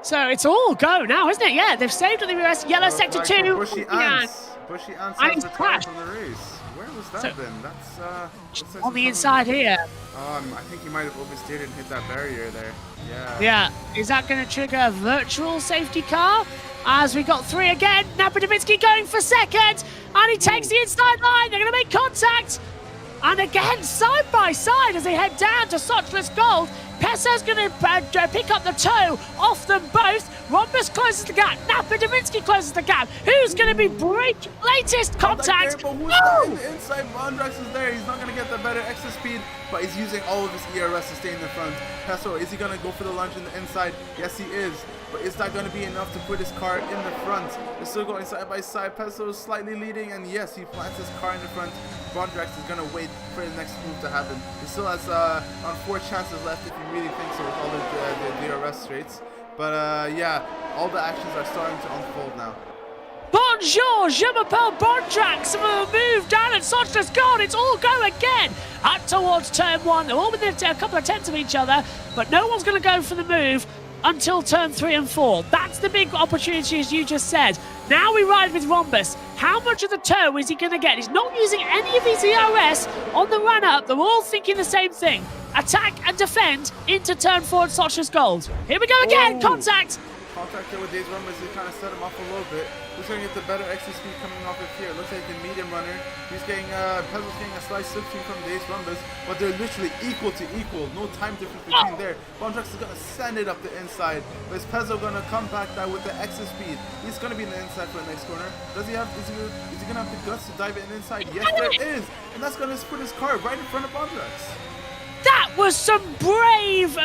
[SPEAKER 6] So it's all go now, isn't it? Yeah, they've saved on the US yellow sector 2.
[SPEAKER 7] Bushy Ants has retired from the race. Where was that then? That's
[SPEAKER 6] on the inside here.
[SPEAKER 7] I think he might have oversteered and hit that barrier there. Yeah.
[SPEAKER 6] Yeah. Is that going to trigger a virtual safety car? As we got 3 again, Napadovitsky going for second, and he takes the inside line. They're going to make contact. And again, side by side as they head down to Sochlis Gold. Peso's going to pick up the toe off them both. Rhombus closes the gap. Napadovitsky closes the gap. Who's going to be breaking latest contact?
[SPEAKER 7] There, but who's that in the inside? Bondrax is there. He's not going to get the better exit speed, but he's using all of his ERS to stay in the front. Peso, is he going to go for the lunge in the inside? Yes, he is. But is that going to be enough to put his car in the front? They're still going side by side. Peso is slightly leading, and yes, he plants his car in the front. Bondrax is going to wait for the next move to happen. He still has on 4 chances left if he really thinks so with all the DRS straights. But yeah, all the actions are starting to unfold now.
[SPEAKER 6] Bonjour, je m'appelle Bondrax, and we'll move down and Sochlis Gold. It's all go again. Up towards turn 1. They're all within a couple of tenths of each other, but no one's going to go for the move until turn 3 and 4. That's the big opportunity, as you just said. Now we ride with Rhombus. How much of the toe is he going to get? He's not using any of his ERS on the run-up. They're all thinking the same thing. Attack and defend into turn 4 at Sochlis Gold. Here we go again. Contact.
[SPEAKER 7] Contact here with these Rhombus. He kind of set him off a little bit. Who's going to get the better exit speed coming off of here? Looks like the medium runner. He's getting, Peso's getting a slight switching from Days Rhombus, but they're literally equal to equal. No time difference between there. Bondrax is going to send it up the inside. But is Peso going to come back now with the exit speed? He's going to be in the inside for the next corner. Does he have, is he going to have the guts to dive it in the inside? Yes, there is. And that's going to put his car right in front of Bondrax.
[SPEAKER 6] That was some brave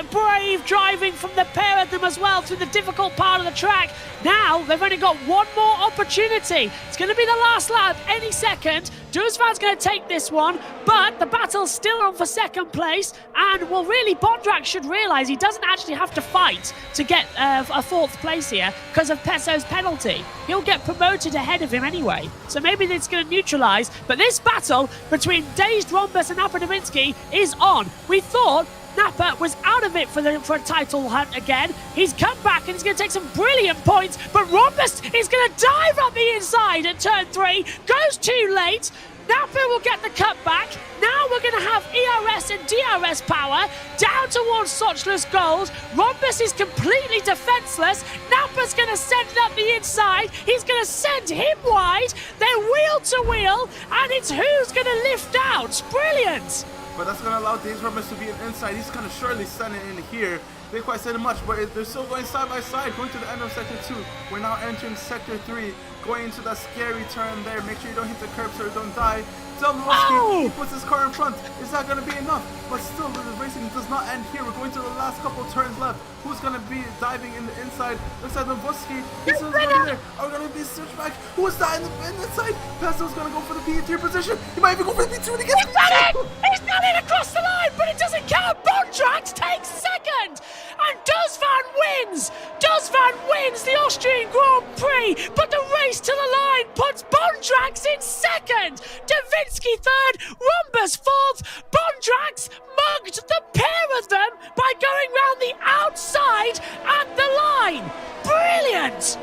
[SPEAKER 6] driving from the pair of them as well through the difficult part of the track. Now they've only got one more opportunity. It's going to be the last lap any second. Duzvan's going to take this one, but the battle's still on for second place. And well, really, Bondrax should realise he doesn't actually have to fight to get a 4th place here because of Peso's penalty. He'll get promoted ahead of him anyway. So maybe it's going to neutralise. But this battle between Dazed Rhombus and Napadovitsky is on. We thought Napa was out of it for a title hunt again. He's come back and he's going to take some brilliant points, but Rhombus is going to dive up the inside at turn 3, goes too late. Napa will get the cutback. Now we're going to have ERS and DRS power down towards Sochlis Gold. Rhombus is completely defenseless. Napa's going to send it up the inside. He's going to send him wide. They're wheel to wheel, and it's who's going to lift out. Brilliant.
[SPEAKER 7] But that's going to allow Days Rhombus to be inside. He's going to surely send it in here. They quite said much, but they're still going side by side, going to the end of sector 2. We're now entering sector 3, going into that scary turn there. Make sure you don't hit the curb so you don't die. Delmowski, he puts his car in front. Is that going to be enough? But still, the racing does not end here. We're going to the last couple turns left. Who's going to be diving in the inside? Looks like Delmowski. He's still right there. Are we going to be switchback? Who is that in the inside? Peso's going to go for the P3 position. He might even go for the P2 again.
[SPEAKER 6] He's done it across the line, but it doesn't count. Bondrax takes second. And Duzvan wins! Duzvan wins the Austrian Grand Prix, but the race to the line puts Bondrax in second! Davinsky third, Rhombus fourth, Bondrax mugged the pair of them by going round the outside at the line! Brilliant!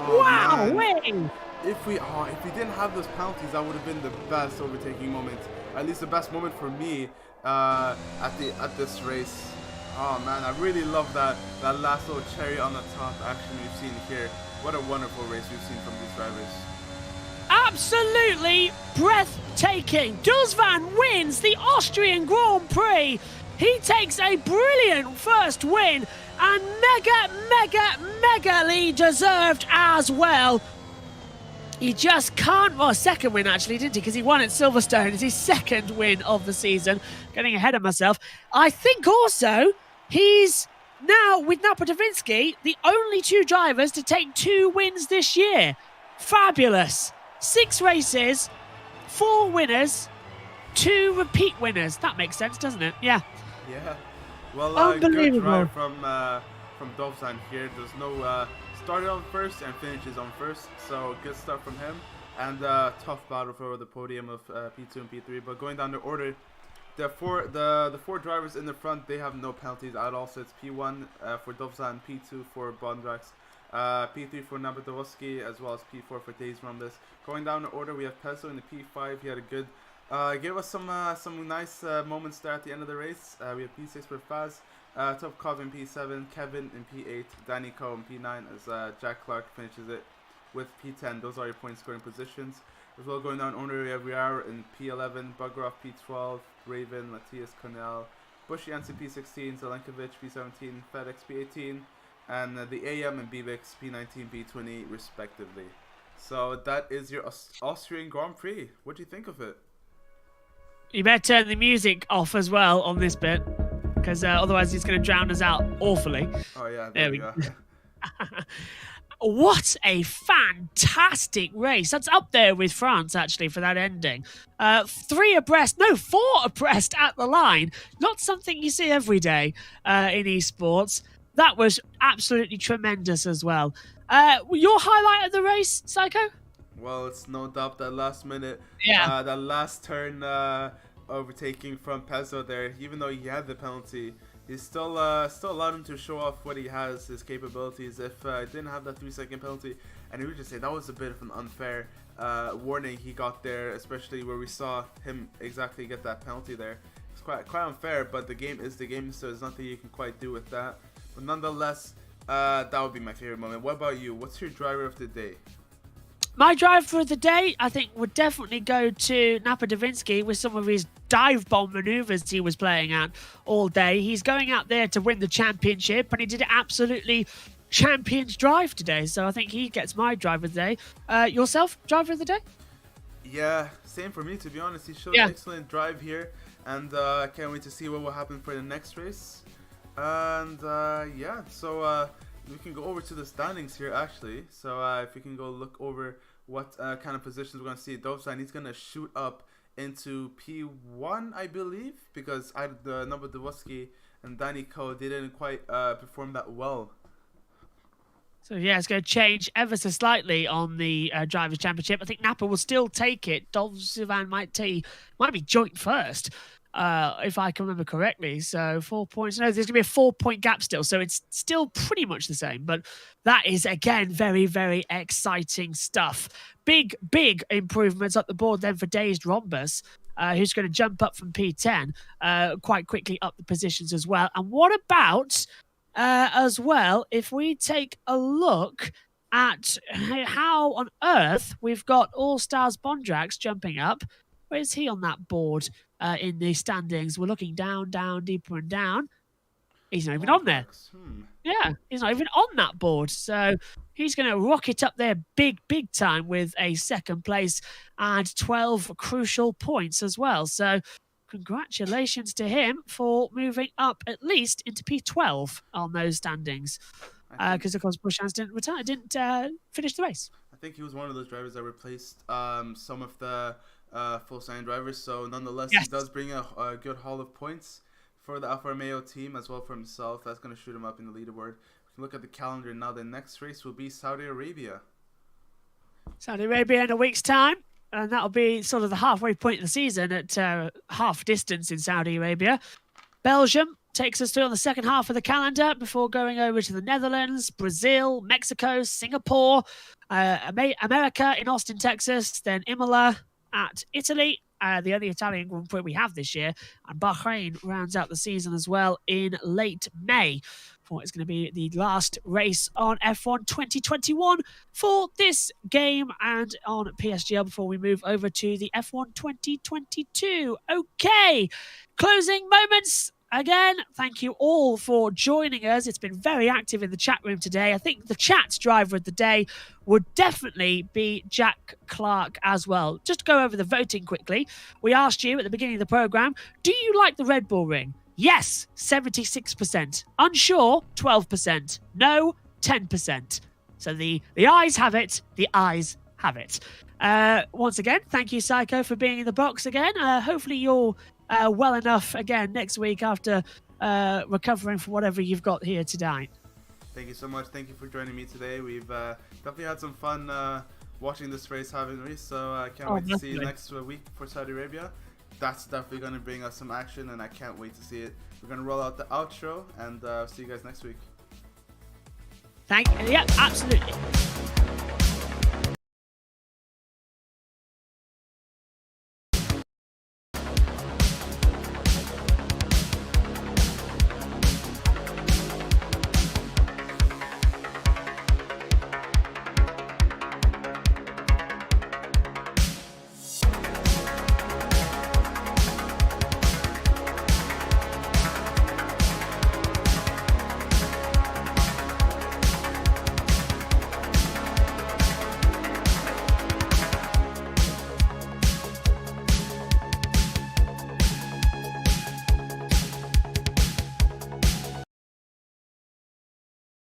[SPEAKER 6] Wow!
[SPEAKER 7] Man. If we didn't have those penalties, that would have been the best overtaking moment. At least the best moment for me at this race. Oh man, I really love that last little cherry on the top action we've seen here. What a wonderful race we've seen from these drivers.
[SPEAKER 6] Absolutely breathtaking. Duzvan wins the Austrian Grand Prix. He takes a brilliant first win and megally deserved as well. He just can't, well, second win actually, didn't he? Because he won at Silverstone. It's his second win of the season. Getting ahead of myself. I think also he's now, with Napadovitsky, the only 2 drivers to take 2 wins this year. Fabulous. 6 races, 4 winners, 2 repeat winners. That makes sense, doesn't it? Yeah.
[SPEAKER 7] Yeah. Well, good
[SPEAKER 6] Unbelievable.
[SPEAKER 7] drive from Dovzan here. There's no started on first and finishes on first, so good stuff from him. And tough battle for the podium of P2 and P3. But going down the order, the four drivers in the front, they have no penalties at all. So it's P1 for Dovzan, P2 for Bondrax, P3 for Nabadowski, as well as P4 for Days Rumbles. Going down the order, we have Pezzo in the P5. He had a good, gave us some nice moments there at the end of the race. We have P6 for Faz, Topkov in P7, Kevin in P8, Danny Coe in P9 as Jack Clark finishes it with P10. Those are your point scoring positions. As well, going down order, we have Riar in P11, Bugroff P12, Raven, Matthias Cornell, Bushy Ansi P16, Zelenkovic P17, FedEx P18, and the AM and Bibix P19, P20 respectively. So that is your Austrian Grand Prix. What do you think of it?
[SPEAKER 6] You better turn the music off as well on this bit, because otherwise he's going to drown us out awfully.
[SPEAKER 7] Oh yeah,
[SPEAKER 6] there we
[SPEAKER 7] go.
[SPEAKER 6] What a fantastic race. That's up there with France, actually, for that ending. 4 abreast at the line. Not something you see every day in esports. That was absolutely tremendous as well. Your highlight of the race, Psycho?
[SPEAKER 7] Well, it's no doubt that last minute,
[SPEAKER 6] Yeah.
[SPEAKER 7] that last turn overtaking from Pezzo there. Even though he had the penalty, he still allowed him to show off what he has, his capabilities. If he didn't have that 3-second penalty, and he would just say that was a bit of an unfair warning he got there, especially where we saw him exactly get that penalty there. It's quite unfair, but the game is the game, so there's nothing you can quite do with that. But nonetheless, that would be my favorite moment. What about you? What's your driver of the day?
[SPEAKER 6] My driver of the day, I think, would definitely go to Napa Davinsky with some of his dive bomb maneuvers he was playing at all day. He's going out there to win the championship, and he did it absolutely champion's drive today. So I think he gets my driver of the day. Yourself, driver of the day?
[SPEAKER 7] Yeah, same for me, to be honest. He showed excellent drive here, and I can't wait to see what will happen for the next race. And yeah, so we can go over to the standings here, actually. So if we can go look over what kind of positions we're going to see. Dovzan, he's going to shoot up into P1, I believe, because Nabadowski and Danny Coe didn't quite perform that well.
[SPEAKER 6] So yeah, it's going to change ever so slightly on the Drivers' Championship. I think Napa will still take it. Dovzan might be joint first. If I can remember correctly. So 4 points. No, there's going to be a 4-point gap still. So it's still pretty much the same. But that is, again, very, very exciting stuff. Big improvements up the board then for Dazed Rhombus, who's going to jump up from P10 quite quickly up the positions as well. And what about, as well, if we take a look at how on earth we've got All-Stars Bondrax jumping up. Where is he on that board? In the standings, we're looking down, deeper and down. He's not even on there. Yeah, he's not even on that board. So he's going to rocket up there big time with a second place and 12 crucial points as well. So congratulations to him for moving up at least into P12 on those standings. Because, of course, Bushans didn't finish the race.
[SPEAKER 7] I think he was one of those drivers that replaced some of the full-time drivers, so nonetheless he does bring a good haul of points for the Alfa Romeo team as well for himself. That's going to shoot him up in the leaderboard. We can look at the calendar now. The next race will be Saudi Arabia. Saudi
[SPEAKER 6] Arabia in a week's time, and that'll be sort of the halfway point of the season at half distance in Saudi Arabia. Belgium takes us through on the second half of the calendar before going over to the Netherlands, Brazil, Mexico, Singapore, America in Austin, Texas, then Imola at Italy, the only Italian Grand Prix we have this year, and Bahrain rounds out the season as well in late May for what is going to be the last race on F1 2021 for this game and on PSGL before we move over to the F1 2022. Okay, closing moments. Again, thank you all for joining us. It's been very active in the chat room today. I think the chat driver of the day would definitely be Jack Clark as well. Just to go over the voting quickly, we asked you at the beginning of the programme, do you like the Red Bull ring? Yes, 76%. Unsure, 12%. No, 10%. So the ayes have it. The ayes have it. Once again, thank you, Psycho, for being in the box again. Hopefully you're well enough again next week after recovering from whatever you've got here tonight.
[SPEAKER 7] Thank you so much. Thank you for joining me today. We've definitely had some fun watching this race, haven't we? So I can't wait to see you next week for Saudi Arabia. That's definitely going to bring us some action, and I can't wait to see it. We're going to roll out the outro, and see you guys next week.
[SPEAKER 6] Yeah, absolutely.